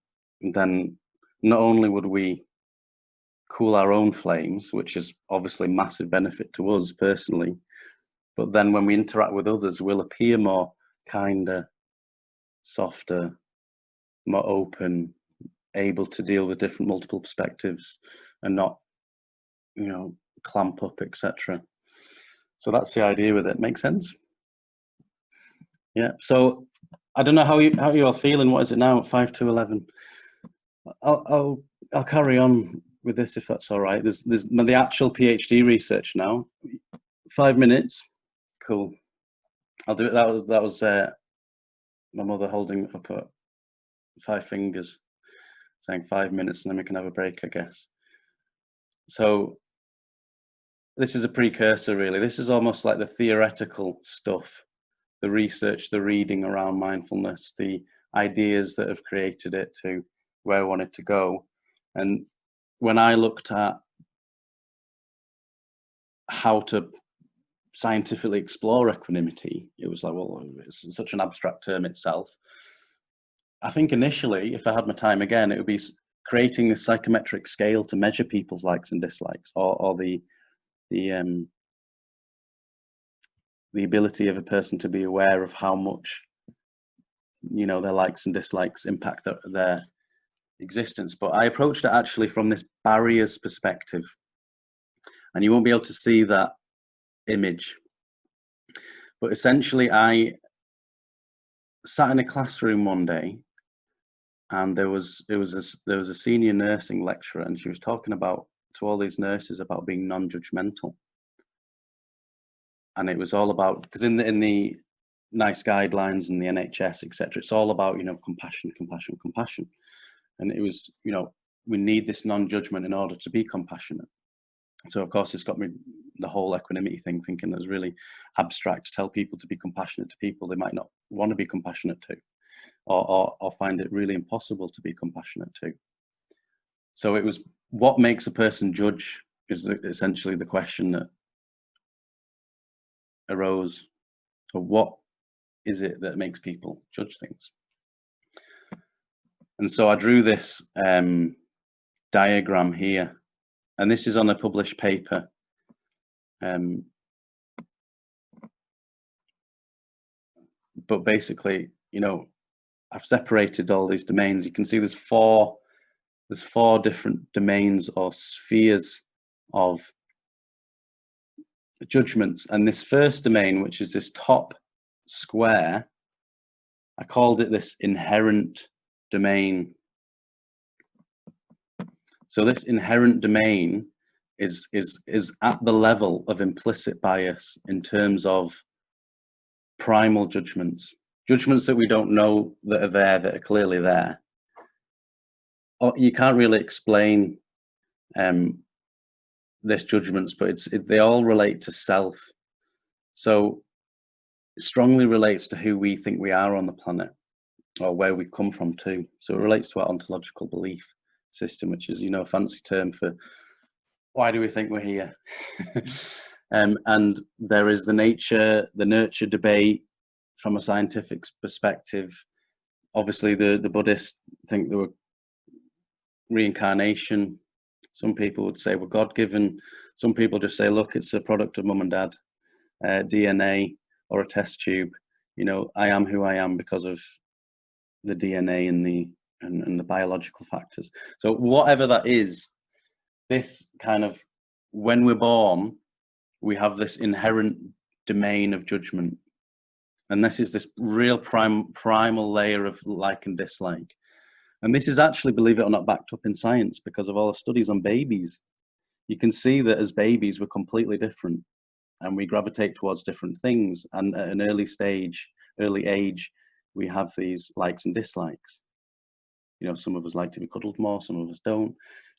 then not only would we cool our own flames, which is obviously massive benefit to us personally, but then when we interact with others, we'll appear more kinder, softer, more open, able to deal with different multiple perspectives and not, you know, clamp up, etc. So that's the idea with it. Make sense? Yeah. So I don't know how you are feeling. What is it now? 5 to 11. I'll carry on with this if that's all right. There's the actual PhD research now. 5 minutes. Cool. I'll do it. That was my mother holding up 5 fingers, saying 5 minutes, and then we can have a break, I guess. So this is a precursor, really. This is almost like the theoretical stuff, the research, the reading around mindfulness, the ideas that have created it to where I wanted to go. And when I looked at how to scientifically explore equanimity, it was like, well, it's such an abstract term itself. I think initially, if I had my time again, it would be creating a psychometric scale to measure people's likes and dislikes, or the ability of a person to be aware of how much, you know, their likes and dislikes impact their existence. But I approached it actually from this barriers perspective, and you won't be able to see that image. But essentially, I sat in a classroom one day, and there was a senior nursing lecturer, and she was talking about to all these nurses about being non-judgmental. And it was all about, because in the NICE guidelines and the NHS, etc., it's all about, you know, compassion, compassion, compassion. And it was, you know, we need this non-judgment in order to be compassionate. So of course, it's got me the whole equanimity thing, thinking that's really abstract to tell people to be compassionate to people they might not want to be compassionate to, or find it really impossible to be compassionate to. So it was, what makes a person judge is essentially the question that arose. So what is it that makes people judge things? And so I drew this diagram here, and this is on a published paper. But basically, you know, I've separated all these domains. You can see there's four different domains or spheres of judgments. And this first domain, which is this top square, I called it this inherent domain. So this inherent domain is at the level of implicit bias in terms of primal judgments that we don't know that are there, that are clearly there. Or you can't really explain this judgments, but they all relate to self. So it strongly relates to who we think we are on the planet, or where we come from too. So it relates to our ontological belief system, which is, you know, a fancy term for why do we think we're here. And there is the nurture debate from a scientific perspective. Obviously, the Buddhists think there were reincarnation. Some people would say we're God-given. Some people just say, look, it's a product of mum and dad, DNA, or a test tube. You know, I am who I am because of the DNA and the biological factors. So whatever that is, this kind of, when we're born, we have this inherent domain of judgment. And this is this real primal layer of like and dislike. And this is actually, believe it or not, backed up in science because of all the studies on babies. You can see that as babies, we're completely different and we gravitate towards different things. And at an early age, we have these likes and dislikes. You know, some of us like to be cuddled more, some of us don't.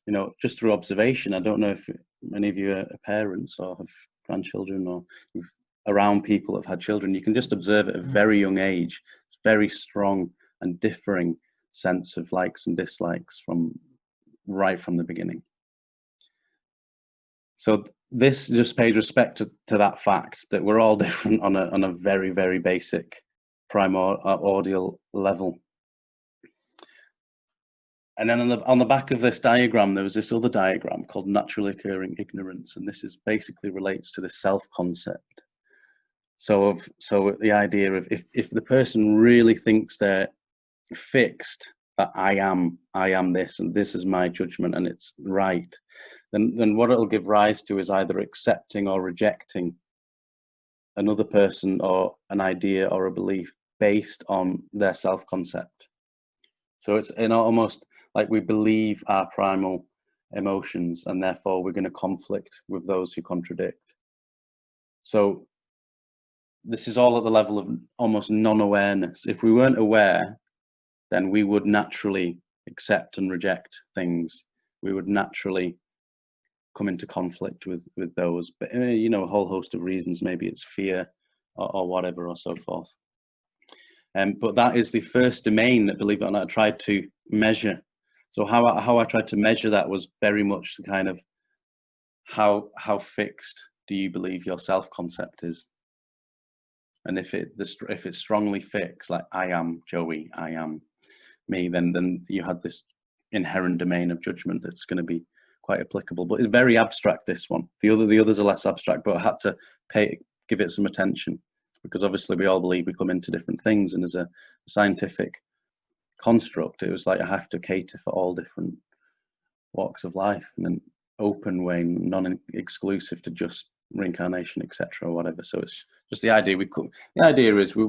You know, just through observation, I don't know if many of you are parents or have grandchildren or you've around people that have had children. You can just observe at a very young age, it's very strong and differing sense of likes and dislikes right from the beginning. So this just pays respect to that fact that we're all different on a very, very basic primordial level. And then on the back of this diagram, there was this other diagram called naturally occurring ignorance, and this is basically relates to the self-concept. So the idea of if the person really thinks they're fixed, that I am this and this is my judgment and it's right, then what it'll give rise to is either accepting or rejecting another person or an idea or a belief based on their self-concept. So it's almost like we believe our primal emotions and therefore we're going to conflict with those who contradict. So this is all at the level of almost non-awareness. If we weren't aware, then we would naturally accept and reject things. We would naturally come into conflict with those, but you know, a whole host of reasons. Maybe it's fear or whatever, or so forth. But that is the first domain that, believe it or not, I tried to measure. So how I tried to measure that was very much the kind of how fixed do you believe your self-concept is. And if it's strongly fixed, like I am Joey, I am me, then you had this inherent domain of judgment that's going to be quite applicable. But it's very abstract, this one. The others are less abstract, but I had to give it some attention, because obviously we all believe we come into different things, and as a scientific construct, it was like I have to cater for all different walks of life in an open way, non-exclusive to just reincarnation, etc., or whatever. So it's just the idea. The idea is when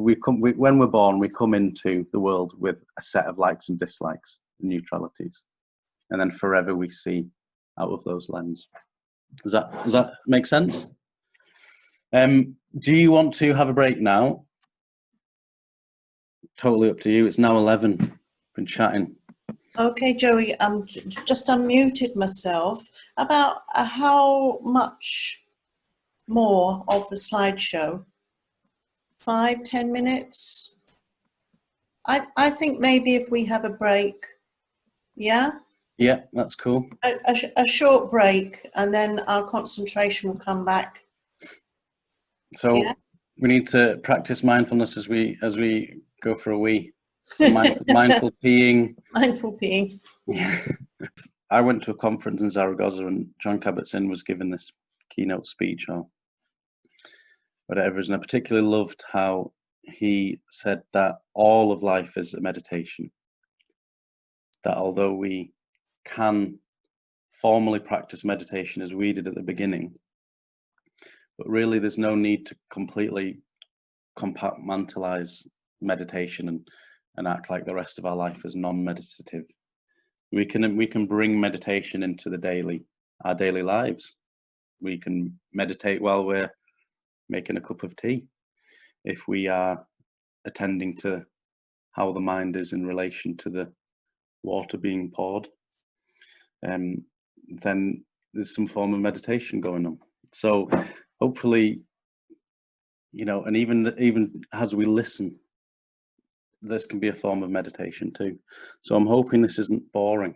we're born, we come into the world with a set of likes and dislikes, and neutralities, and then forever we see out of those lenses. Does that make sense? Do you want to have a break now? Totally up to you. It's now 11. Been chatting. Okay, Joey, just unmuted myself. About how much more of the slideshow? 5-10 minutes? I think maybe if we have a break, yeah? Yeah, that's cool. A short break, and then our concentration will come back. So yeah. We need to practice mindfulness as we go for a wee. So mindful peeing. Mindful peeing. Yeah. I went to a conference in Zaragoza, and John Kabat-Zinn was giving this keynote speech or whatever, and I particularly loved how he said that all of life is a meditation. That although we can formally practice meditation as we did at the beginning, but really there's no need to completely compartmentalize meditation and act like the rest of our life is non-meditative. We can bring meditation into our daily lives. We can meditate while we're making a cup of tea. If we are attending to how the mind is in relation to the water being poured, then there's some form of meditation going on. So hopefully, you know, and even as we listen, this can be a form of meditation too. So I'm hoping this isn't boring.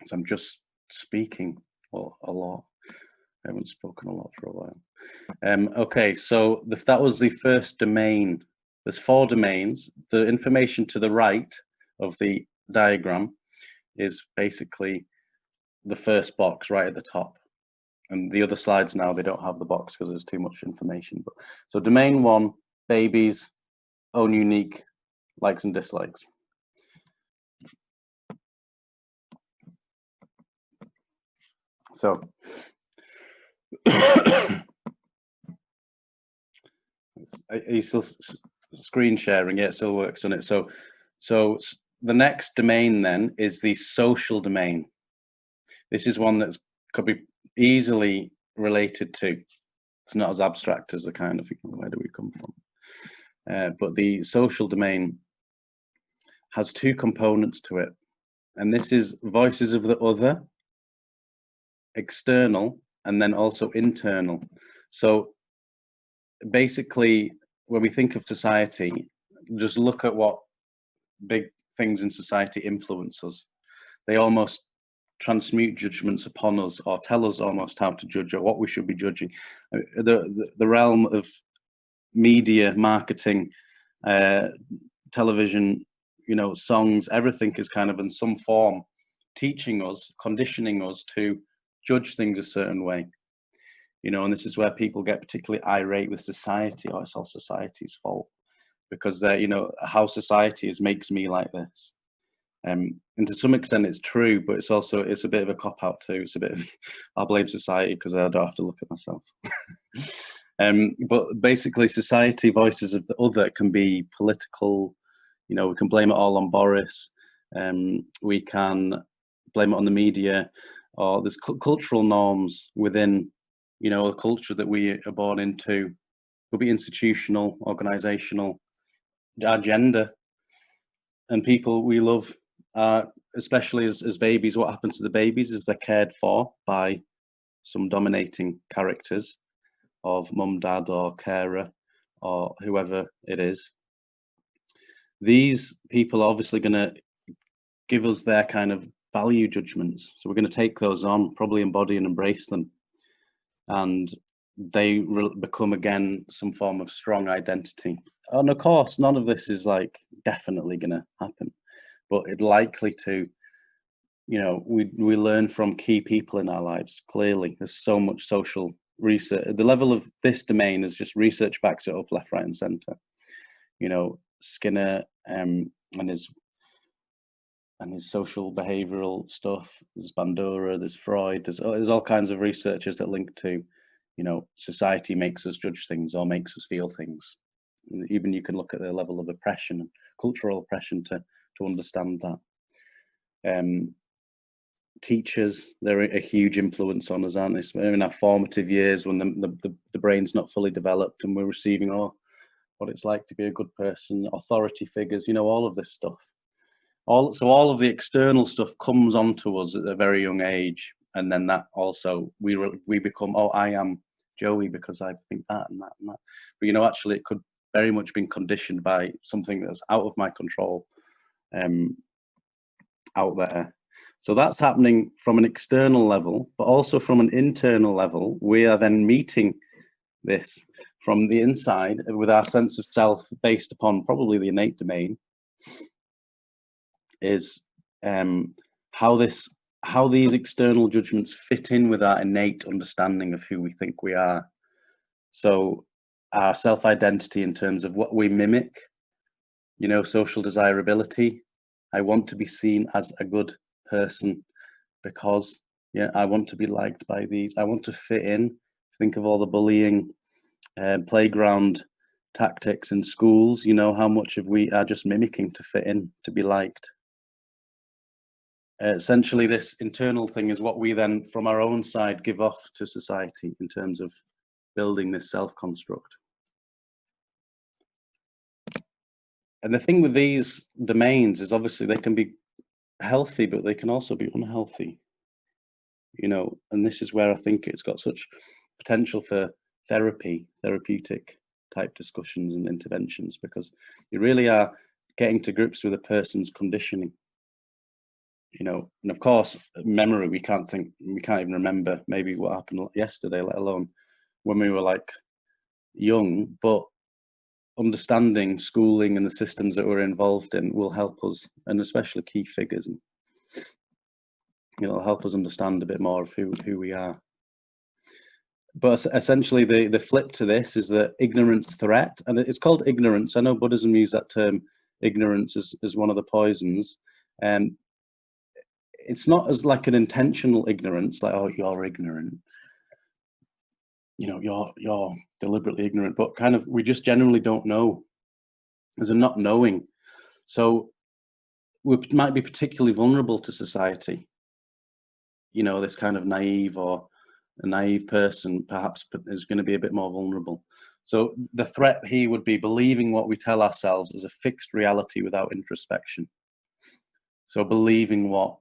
So I'm just speaking a lot. I haven't spoken a lot for a while. Okay, so that was the first domain. There's 4 domains. The information to the right of the diagram is basically the first box right at the top. And the other slides now, they don't have the box because there's too much information. But so domain 1, babies, own unique likes and dislikes. So are you still screen sharing? Yeah, it still works on it. So the next domain then is the social domain. This is one that could be easily related to. It's not as abstract as the kind of where do we come from. But the social domain has 2 components to it, and this is voices of the other, external, and then also internal. So basically, when we think of society, just look at what big things in society influence us. They almost transmute judgments upon us, or tell us almost how to judge or what we should be judging. The realm of media, marketing, television, you know, songs, everything is kind of in some form teaching us, conditioning us to judge things a certain way. You know, and this is where people get particularly irate with society. Oh, it's all society's fault, because they're, you know, how society is makes me like this. And to some extent it's true, but it's a bit of a cop-out too. It's a bit of, I'll blame society because I don't have to look at myself. But basically society, voices of the other, can be political. You know, we can blame it all on Boris. We can blame it on the media, or there's cultural norms within, you know, a culture that we are born into, could be institutional, organizational, our gender, and people we love, especially as babies. What happens to the babies is they're cared for by some dominating characters of mum, dad, or carer, or whoever it is. These people are obviously going to give us their kind of value judgments. So we're going to take those on, probably embody and embrace them. And they become, again, some form of strong identity. And of course, none of this is like definitely going to happen, but it's likely to, you know, we learn from key people in our lives. Clearly, there's so much social research. The level of this domain is just research backs it up left, right, and center. You know, Skinner and his social behavioral stuff. There's Bandura, there's Freud. There's all kinds of researchers that link to, you know, society makes us judge things or makes us feel things. Even you can look at the level of oppression and cultural oppression to understand that. Teachers, they're a huge influence on us, aren't they? In our formative years, when the brain's not fully developed and we're receiving what it's like to be a good person, authority figures, you know, all of this stuff. All of the external stuff comes onto us at a very young age, and then that also we become, oh, I am Joey because I think that and that and that. But you know, actually, it could very much been conditioned by something that's out of my control, out there. So that's happening from an external level, but also from an internal level. We are then meeting this from the inside with our sense of self based upon probably the innate domain. Is how these external judgments fit in with our innate understanding of who we think we are. So our self-identity in terms of what we mimic, you know, social desirability. I want to be seen as a good person because, yeah, I want to be liked by these. I want to fit in. Think of all the bullying, playground tactics in schools. You know, how much of we are just mimicking to fit in, to be liked. Essentially, this internal thing is what we then, from our own side, give off to society in terms of building this self-construct. And the thing with these domains is obviously they can be healthy, but they can also be unhealthy. You know, and this is where I think it's got such potential for therapeutic type discussions and interventions, because you really are getting to grips with a person's conditioning. You know, and of course, memory, we can't even remember maybe what happened yesterday, let alone when we were like young, but understanding schooling and the systems that we're involved in will help us, and especially key figures, and, you know, help us understand a bit more of who we are. But essentially the flip to this is the ignorance threat, and it's called ignorance. I know Buddhism used that term, ignorance, as one of the poisons. It's not as like an intentional ignorance, like, oh, you're ignorant, you know, you're deliberately ignorant, but kind of we just generally don't know. There's a not knowing. So we might be particularly vulnerable to society. You know, this kind of naive or a naive person perhaps is going to be a bit more vulnerable. So the threat here would be believing what we tell ourselves as a fixed reality without introspection. So believing what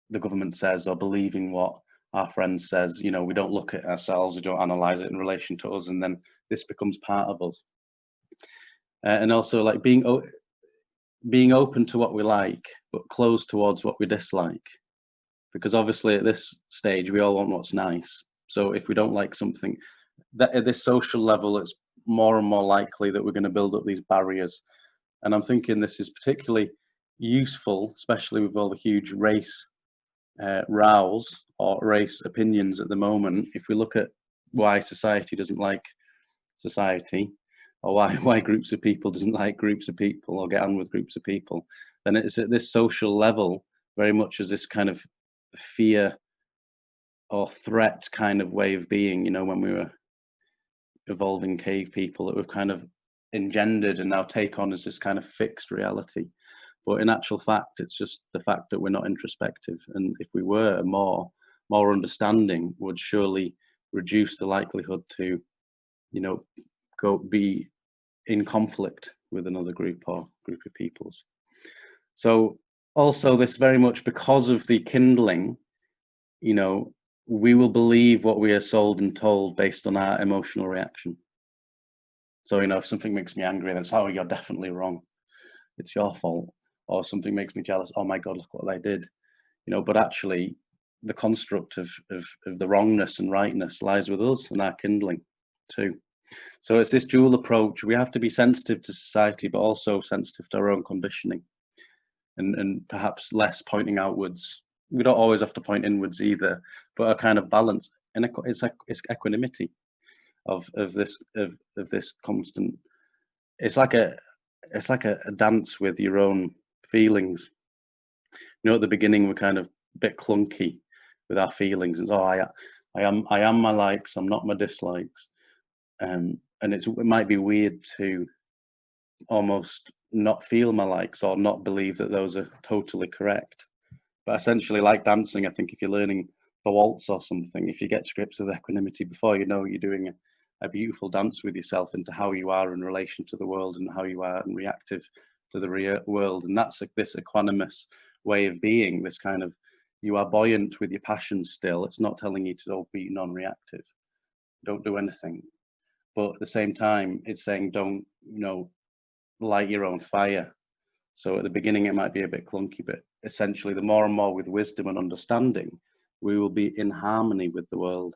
the government says or believing what our friends says, you know, we don't look at ourselves, we don't analyze it in relation to us, and then this becomes part of us. And also like being open to what we like, but closed towards what we dislike. Because obviously at this stage, we all want what's nice. So if we don't like something, that at this social level, it's more and more likely that we're going to build up these barriers. And I'm thinking this is particularly useful, especially with all the huge race rows or race opinions at the moment. If we look at why society doesn't like society, or why groups of people doesn't like groups of people or get on with groups of people, then it's at this social level very much as this kind of fear or threat kind of way of being, you know, when we were evolving cave people, that we've kind of engendered and now take on as this kind of fixed reality. But in actual fact, it's just the fact that we're not introspective. And if we were, more understanding would surely reduce the likelihood to, you know, be in conflict with another group or group of peoples. So also this very much because of the kindling, you know, we will believe what we are sold and told based on our emotional reaction. So, you know, if something makes me angry, then it's, oh, you're definitely wrong. It's your fault. Or something makes me jealous. Oh my God, look what I did. You know, but actually the construct of the wrongness and rightness lies with us and our kindling too. So it's this dual approach. We have to be sensitive to society, but also sensitive to our own conditioning, and perhaps less pointing outwards. We don't always have to point inwards either, but a kind of balance. And it's equanimity of this constant. It's like a dance with your own feelings. You know, at the beginning we're kind of a bit clunky with our feelings. It's, oh, I am my likes. I'm not my dislikes. And it might be weird to almost not feel my likes or not believe that those are totally correct. But essentially, like dancing, I think if you're learning the waltz or something, if you get to grips with equanimity before you know you're doing a beautiful dance with yourself into how you are in relation to the world and how you are and reactive to the real world. And that's this equanimous way of being, this kind of, you are buoyant with your passions still. It's not telling you to be non-reactive. Don't do anything. But at the same time, it's saying don't, you know, light your own fire. So at the beginning, it might be a bit clunky, but essentially the more and more with wisdom and understanding, we will be in harmony with the world.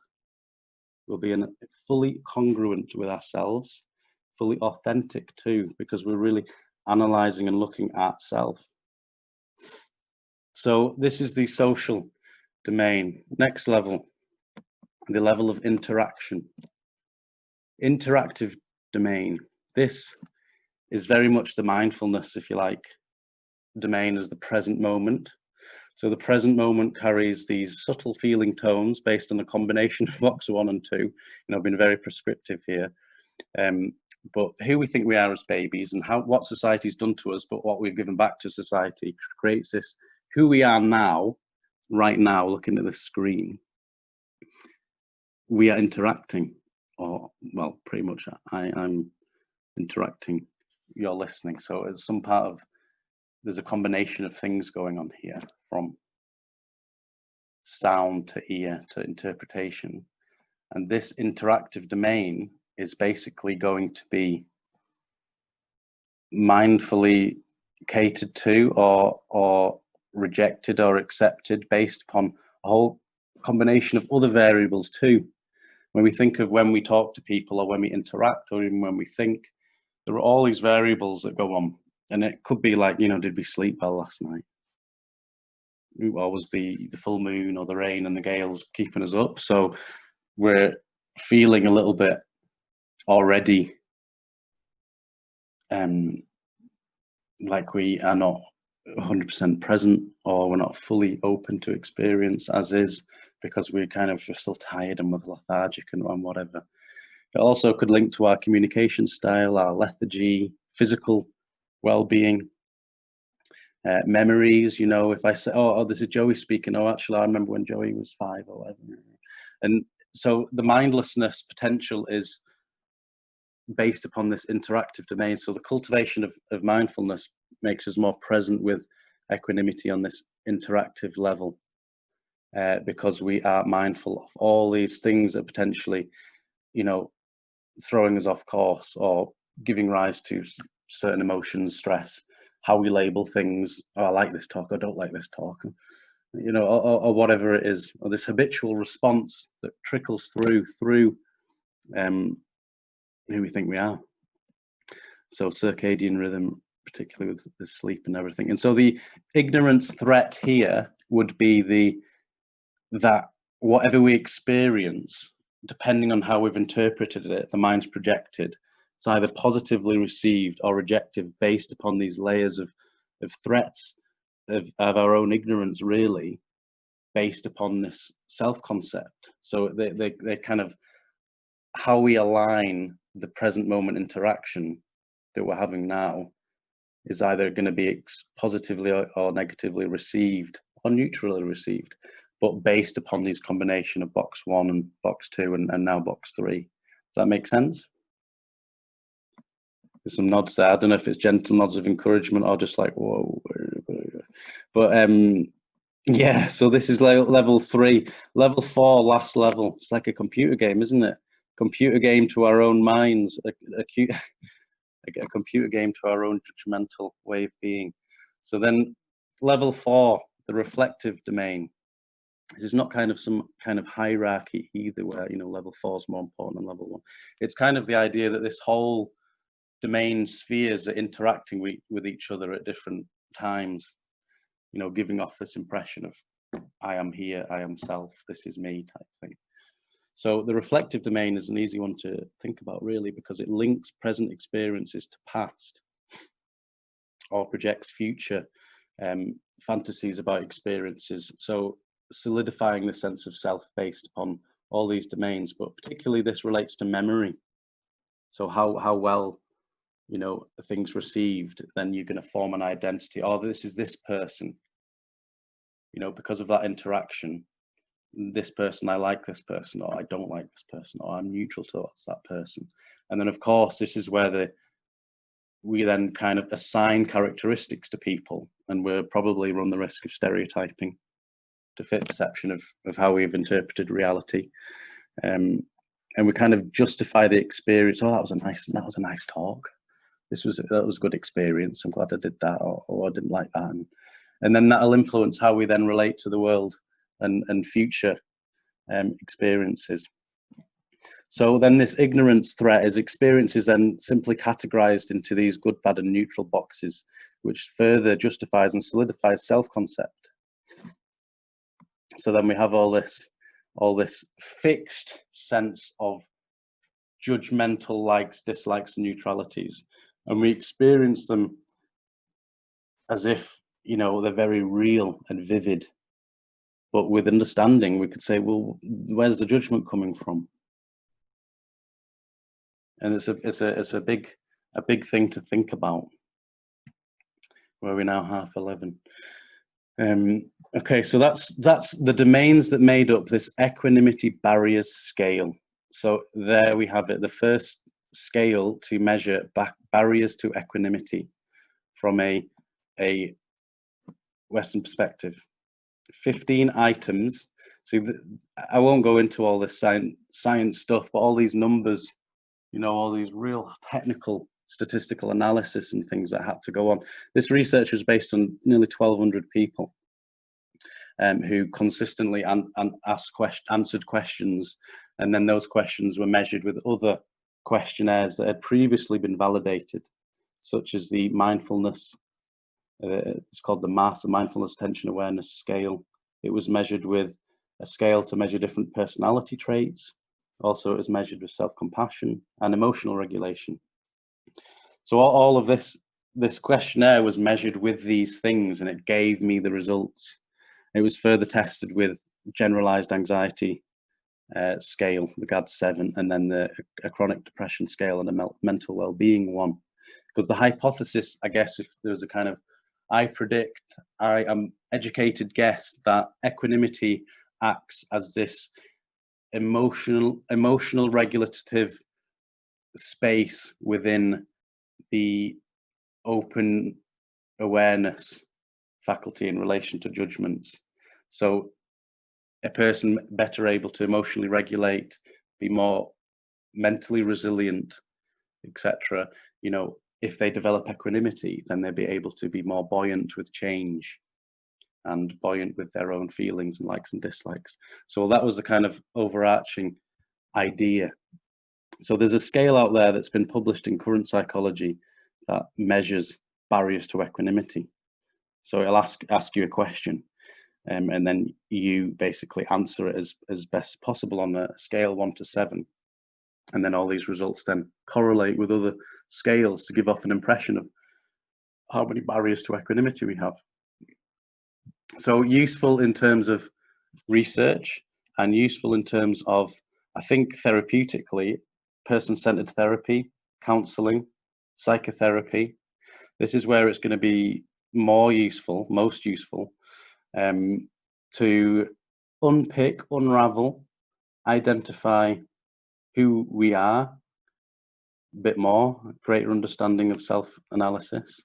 We'll be fully congruent with ourselves, fully authentic too, because we're really analyzing and looking at self. So this is the social domain. Next level, the level of interaction. Interactive domain. This is very much the mindfulness, if you like, domain as the present moment. So the present moment carries these subtle feeling tones based on a combination of box 1 and 2. You know, I've been very prescriptive here. But who we think we are as babies and what society's done to us, but what we've given back to society creates this who we are now, right now, looking at the screen. We are interacting, or well, pretty much I'm interacting, you're listening. So it's some part of, there's a combination of things going on here, from sound to ear to interpretation. And this interactive domain is basically going to be mindfully catered to or rejected or accepted based upon a whole combination of other variables too. When we think of when we talk to people or when we interact or even when we think, there are all these variables that go on. And it could be like, you know, did we sleep well last night? Or was the full moon or the rain and the gales keeping us up? So we're feeling a little bit already like we are not 100% present, or we're not fully open to experience as is, because we're still tired and we're lethargic and whatever. It also could link to our communication style, our lethargy, physical well-being, memories. You know, if I say, oh, this is Joey speaking, oh, actually, I remember when Joey was 5 or whatever. And so the mindlessness potential is based upon this interactive domain. So the cultivation of mindfulness makes us more present with equanimity on this interactive level, because we are mindful of all these things that potentially, you know, throwing us off course or giving rise to certain emotions, stress, how we label things. Oh, I like this talk, I don't like this talk, you know, or whatever it is, or this habitual response that trickles through who we think we are. So circadian rhythm, particularly with the sleep and everything. And so the ignorance threat here would be that whatever we experience, depending on how we've interpreted it, the mind's projected, it's either positively received or rejected based upon these layers of threats of our own ignorance, really, based upon this self-concept. So they kind of, how we align the present moment interaction that we're having now is either going to be positively or negatively received or neutrally received, but based upon these combination of box 1 and box 2 and now box 3. Does that make sense? There's some nods there. I don't know if it's gentle nods of encouragement or just like, whoa. But yeah, so this is level 3. Level 4, last level. It's like a computer game, isn't it? Computer game to our own minds, a computer game to our own judgmental way of being. So then level 4, the reflective domain. This is not kind of some kind of hierarchy either, where, you know, level 4 is more important than level 1. It's kind of the idea that this whole domain spheres are interacting with each other at different times, you know, giving off this impression of I am here, I am self, this is me type thing. So the reflective domain is an easy one to think about, really, because it links present experiences to past, or projects future fantasies about experiences. So solidifying the sense of self based upon all these domains, but particularly this relates to memory. So how well, you know, things received, then you're going to form an identity. Oh, this is this person, you know, because of that interaction. This person, I like this person, or I don't like this person, or I'm neutral towards that person. And then, of course, this is where we then kind of assign characteristics to people, and we'll probably run the risk of stereotyping to fit perception of how we've interpreted reality. And we kind of justify the experience. Oh, that was a nice talk. That was a good experience. I'm glad I did that, or I didn't like that. And then that'll influence how we then relate to the world and future experiences. So then this ignorance threat is experiences then simply categorized into these good, bad, and neutral boxes, which further justifies and solidifies self-concept. So then we have all this fixed sense of judgmental likes, dislikes, and neutralities, and we experience them as if, you know, they're very real and vivid. But with understanding, we could say, well, where's the judgment coming from? And it's a big thing to think about. Where we're now 11:30. Okay, so that's the domains that made up this equanimity barriers scale. So there we have it, the first scale to measure barriers to equanimity from a Western perspective. 15 items. See, I won't go into all this science stuff, but all these numbers, you know, all these real technical statistical analysis and things that had to go on. This research was based on nearly 1,200 people who consistently answered questions, and then those questions were measured with other questionnaires that had previously been validated, such as the mindfulness. It's called the MAS, the Mindfulness Attention Awareness Scale. It was measured with a scale to measure different personality traits. Also, it was measured with self-compassion and emotional regulation. So all of this questionnaire was measured with these things, and it gave me the results. It was further tested with generalized anxiety scale, the GAD-7, and then a chronic depression scale and a mental well-being one. Because the hypothesis, I guess, if there was a kind of, I am educated guess that equanimity acts as this emotional regulative space within the open awareness faculty in relation to judgments. So a person better able to emotionally regulate, be more mentally resilient, etc. You know, if they develop equanimity, then they'll be able to be more buoyant with change and buoyant with their own feelings and likes and dislikes. So that was the kind of overarching idea. So there's a scale out there that's been published in Current Psychology that measures barriers to equanimity. So it'll ask you a question, and then you basically answer it as best possible on a scale 1 to 7. And then all these results then correlate with other scales to give off an impression of how many barriers to equanimity we have. So useful in terms of research, and useful in terms of, I think, therapeutically, person-centered therapy, counseling, psychotherapy. This is where it's going to be more useful, most useful, to unpick, unravel, identify who we are, bit more, greater understanding of self-analysis.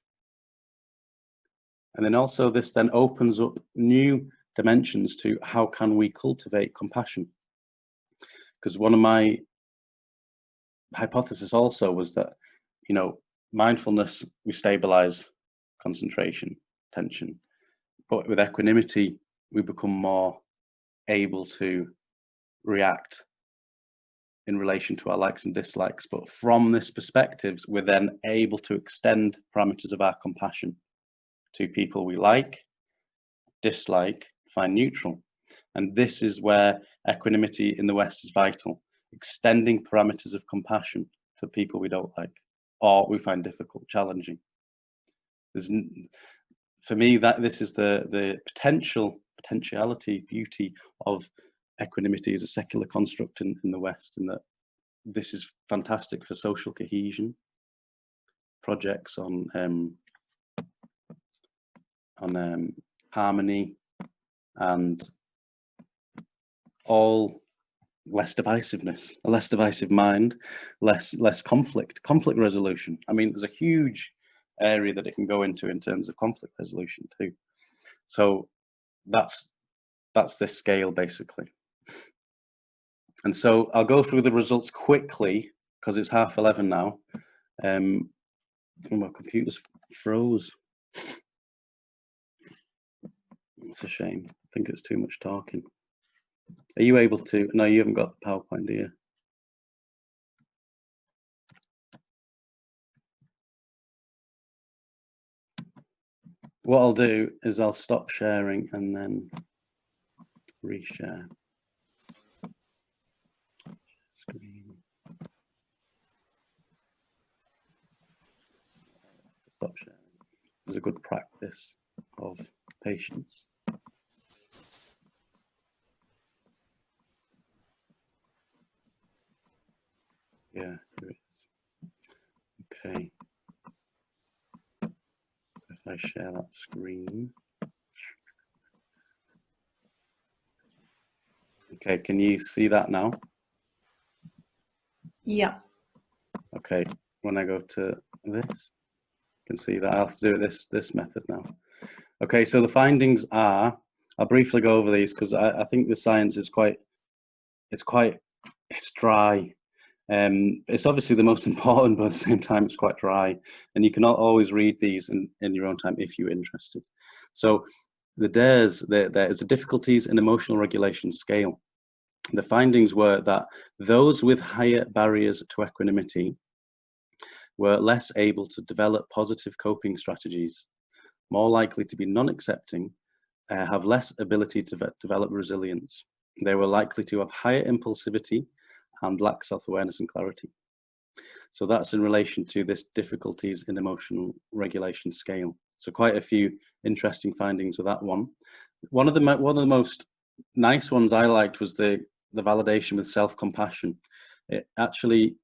And then also this then opens up new dimensions to how can we cultivate compassion. Because one of my hypothesis also was that, you know, mindfulness, we stabilize concentration, tension, but with equanimity, we become more able to react in relation to our likes and dislikes. But from this perspective, we're then able to extend parameters of our compassion to people we like, dislike, find neutral. And this is where equanimity in the West is vital, extending parameters of compassion for people we don't like or we find difficult, challenging. For me, that this is the potentiality, beauty of equanimity as a secular construct in the West, and that this is fantastic for social cohesion, projects on harmony, and all less divisiveness, a less divisive mind, less conflict resolution. I mean, there's a huge area that it can go into in terms of conflict resolution too. So that's this scale basically. And so I'll go through the results quickly because it's 11:30 now. My computer's froze. It's a shame. I think it's too much talking. Are you able to? No, you haven't got the PowerPoint, do you? What I'll do is I'll stop sharing and then reshare screen. Stop sharing. This is a good practice of patience. Yeah, here it is. Okay. So if I share that screen. Okay, can you see that now? Yeah. Okay, when I go to this, you can see that I'll have to do it this method now. Okay, so the findings are, I'll briefly go over these because I think the science is it's dry. It's obviously the most important, but at the same time it's quite dry, and you cannot always read these in your own time if you're interested. So the DARES, there is a difficulties in emotional regulation scale. The findings were that those with higher barriers to equanimity were less able to develop positive coping strategies, more likely to be non-accepting, have less ability to develop resilience. They were likely to have higher impulsivity and lack self-awareness and clarity. So that's in relation to this difficulties in emotional regulation scale. So quite a few interesting findings with that one. One of the most nice ones I liked was the validation with self-compassion. It actually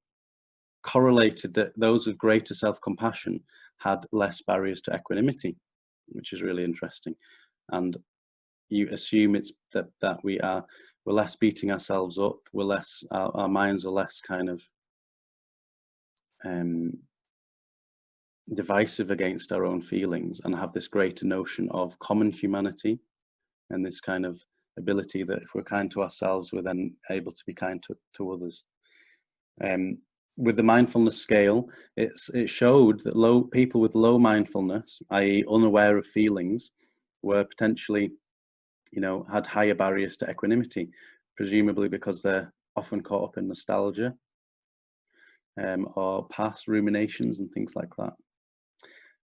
correlated that those with greater self-compassion had less barriers to equanimity, which is really interesting. And you assume it's that we're less beating ourselves up, we're less, our minds are less kind of divisive against our own feelings, and have this greater notion of common humanity and this kind of ability that if we're kind to ourselves, we're then able to be kind to others. With the mindfulness scale, it showed that people with low mindfulness, i.e. unaware of feelings, were potentially, had higher barriers to equanimity, presumably because they're often caught up in nostalgia or past ruminations and things like that.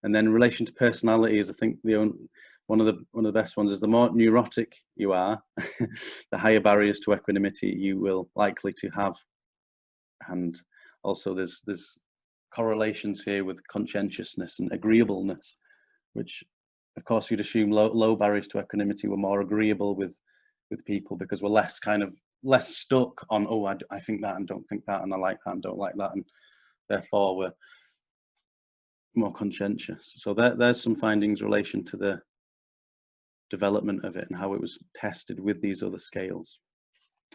And then in relation to personalities, I think one of the best ones is the more neurotic you are, the higher barriers to equanimity you will likely to have. And also there's correlations here with conscientiousness and agreeableness, which of course you'd assume low barriers to equanimity were more agreeable with people, because we're less stuck on, oh, I think that and don't think that, and I like that and don't like that, and therefore we're more conscientious. So there's some findings in relation to the development of it and how it was tested with these other scales.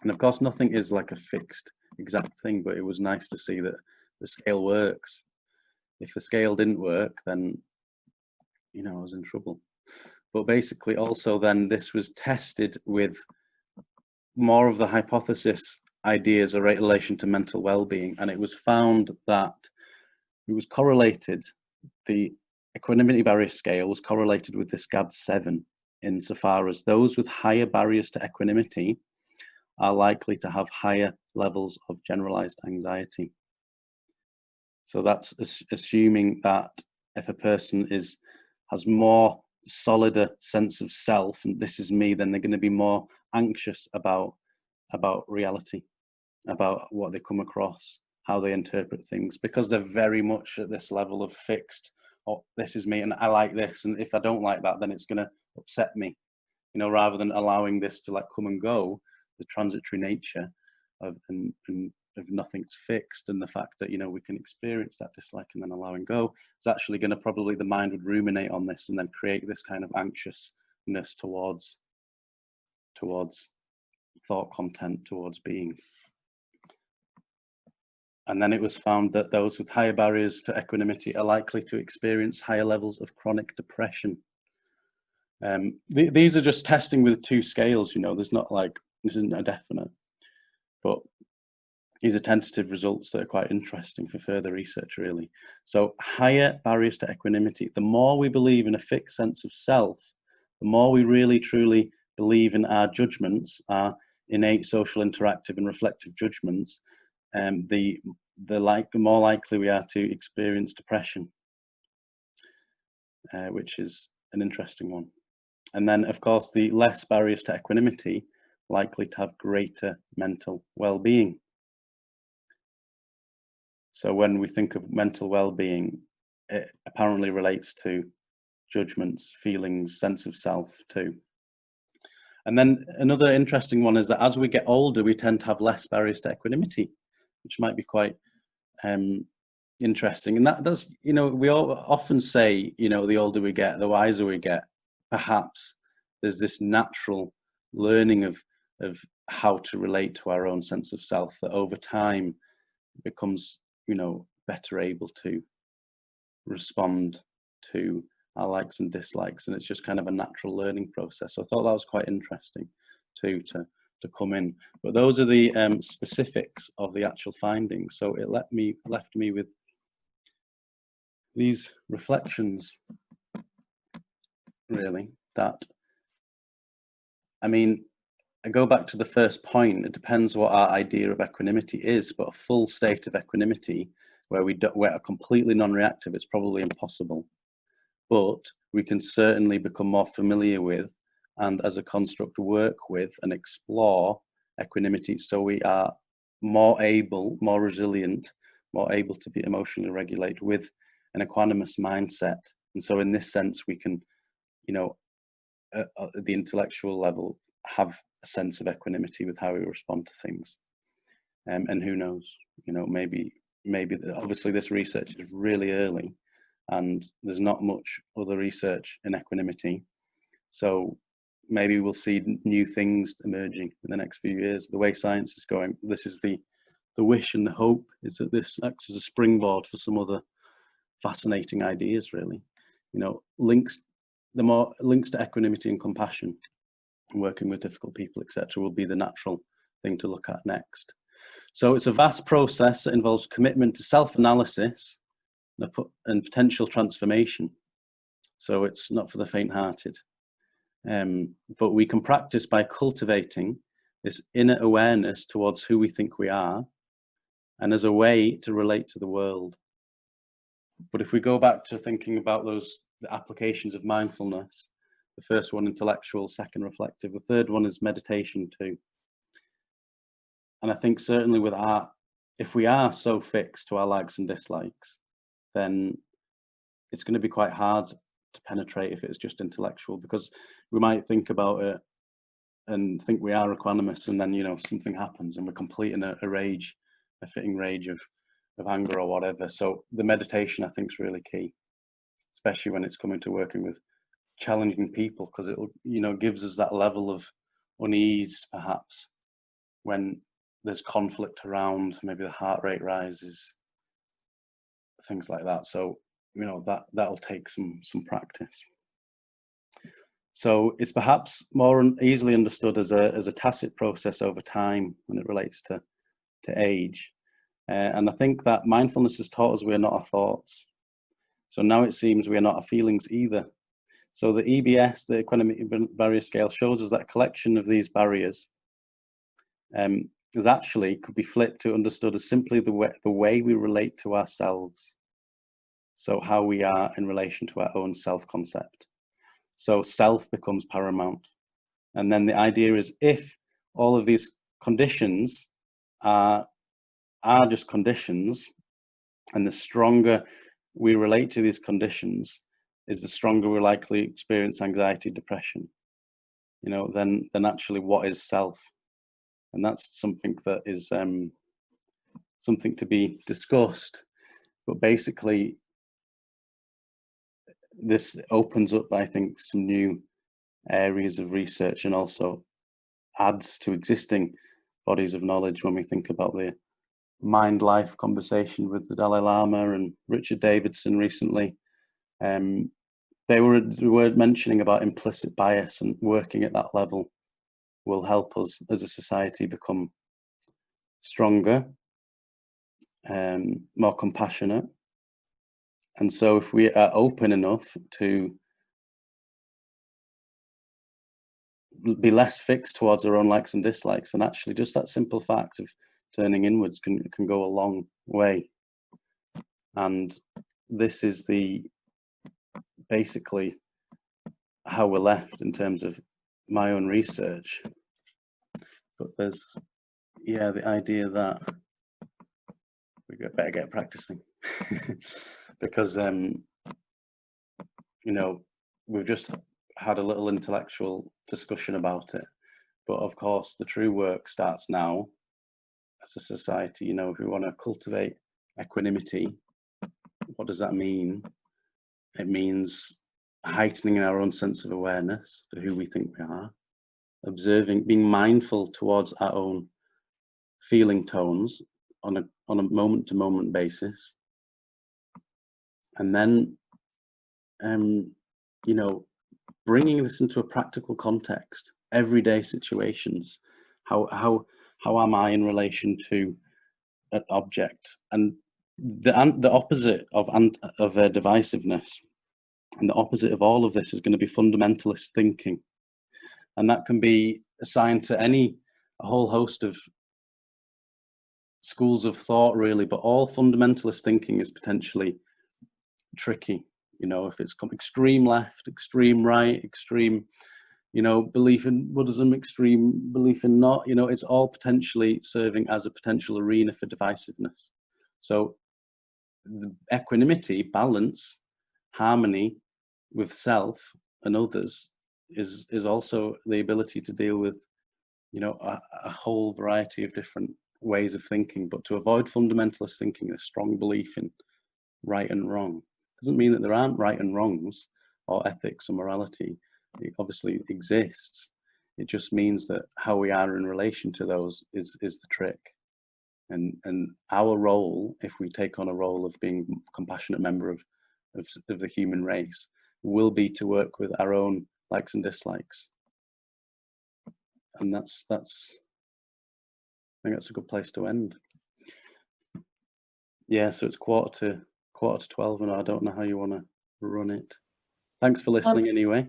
And of course nothing is like a fixed exact thing, but it was nice to see that the scale works. If the scale didn't work, then, you know, I was in trouble. But basically also then this was tested with more of the hypothesis ideas in relation to mental well-being, and it was found that it was correlated, the equanimity barrier scale was correlated with this GAD-7 insofar as those with higher barriers to equanimity are likely to have higher levels of generalized anxiety. So that's assuming that if a person has more solider sense of self, and this is me, then they're going to be more anxious about reality, about what they come across, how they interpret things, because they're very much at this level of fixed, oh, this is me and I like this, and if I don't like that, then it's going to upset me, you know, rather than allowing this to like come and go, the transitory nature of nothing's fixed, and the fact that, you know, we can experience that dislike and then allowing go is actually going to, probably the mind would ruminate on this and then create this kind of anxiousness towards thought content, towards being. And then it was found that those with higher barriers to equanimity are likely to experience higher levels of chronic depression. These are just testing with 2 scales, you know, there's not like, this isn't a definite, but these are tentative results that are quite interesting for further research, really. So higher barriers to equanimity, the more we believe in a fixed sense of self, the more we really truly believe in our judgments, our innate social interactive and reflective judgments, the more likely we are to experience depression, which is an interesting one. And then, of course, the less barriers to equanimity likely to have greater mental well-being. So when we think of mental well-being, it apparently relates to judgments, feelings, sense of self too. And then another interesting one is that as we get older, we tend to have less barriers to equanimity, which might be quite interesting. And that's, you know, we all often say, you know, the older we get, the wiser we get. Perhaps there's this natural learning of how to relate to our own sense of self that over time becomes, you know, better able to respond to our likes and dislikes, and it's just kind of a natural learning process. So I thought that was quite interesting too, to come in. But those are the specifics of the actual findings. So it left me with these reflections, really, that, I mean, I go back to the first point, it depends what our idea of equanimity is, but a full state of equanimity where we're completely non-reactive, it's probably impossible. But we can certainly become more familiar with, and as a construct work with and explore equanimity, so we are more able, more resilient, more able to be emotionally regulated with an equanimous mindset. And so in this sense, we can, you know, at the intellectual level, have a sense of equanimity with how we respond to things. And who knows, you know, maybe obviously this research is really early and there's not much other research in equanimity. So maybe we'll see new things emerging in the next few years. The way science is going, this is the wish and the hope, is that this acts as a springboard for some other fascinating ideas, really. You know, the more links to equanimity and compassion, working with difficult people, etc., will be the natural thing to look at next. So it's a vast process that involves commitment to self-analysis and potential transformation. So it's not for the faint-hearted. But we can practice by cultivating this inner awareness towards who we think we are, and as a way to relate to the world. But if we go back to thinking about the applications of mindfulness, the first one intellectual, second reflective, the third one is meditation too. And I think certainly with art, if we are so fixed to our likes and dislikes, then it's going to be quite hard to penetrate if it's just intellectual, because we might think about it and think we are equanimous, and then, you know, something happens and we're complete in a rage, a fitting rage of anger or whatever. So the meditation, I think, is really key, especially when it's coming to working with challenging people, because it, you know, gives us that level of unease perhaps when there's conflict around, maybe the heart rate rises, things like that. So, you know, that'll take some practice. So it's perhaps more easily understood as a tacit process over time when it relates to age. And I think that mindfulness has taught us we are not our thoughts. So now it seems we are not our feelings either. So the EBS, the equanimity barrier scale, shows us that a collection of these barriers is actually could be flipped to understood as simply the way we relate to ourselves. So how we are in relation to our own self-concept. So self becomes paramount. And then the idea is if all of these conditions are just conditions, and the stronger we relate to these conditions is the stronger we're likely to experience anxiety, depression, you know, then actually what is self? And that's something that is something to be discussed. But basically, this opens up, I think, some new areas of research and also adds to existing bodies of knowledge when we think about the mind-life conversation with the Dalai Lama and Richard Davidson recently. They were mentioning about implicit bias, and working at that level will help us as a society become stronger, more compassionate. And so if we are open enough to be less fixed towards our own likes and dislikes, and actually just that simple fact of turning inwards can go a long way. And this is basically how we're left in terms of my own research. But there's, yeah, the idea that we better get practicing because you know, we've just had a little intellectual discussion about it, but of course the true work starts now as a society. You know, if we want to cultivate equanimity, what does that mean? It means heightening our own sense of awareness to who we think we are, observing, being mindful towards our own feeling tones on a moment-to-moment basis, and then you know, bringing this into a practical context, everyday situations. How am I in relation to an object? And the opposite of divisiveness, and the opposite of all of this is going to be fundamentalist thinking, and that can be assigned to a whole host of schools of thought, really. But all fundamentalist thinking is potentially tricky. You know, if it's extreme left, extreme right, extreme, you know, belief in Buddhism, extreme belief in not, you know, it's all potentially serving as a potential arena for divisiveness. So the equanimity, balance, harmony with self and others is also the ability to deal with, you know, a whole variety of different ways of thinking, but to avoid fundamentalist thinking, a strong belief in right and wrong. Doesn't mean that there aren't right and wrongs or ethics or morality. It obviously exists. It just means that how we are in relation to those is the trick. And our role, if we take on a role of being a compassionate member of the human race, will be to work with our own likes and dislikes. And I think that's a good place to end. Yeah, so it's quarter to 12, and I don't know how you want to run it. Thanks for listening anyway.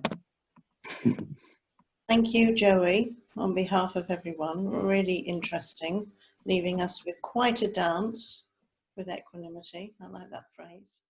Thank you, Joey, on behalf of everyone. Really interesting, leaving us with quite a dance with equanimity. I like that phrase.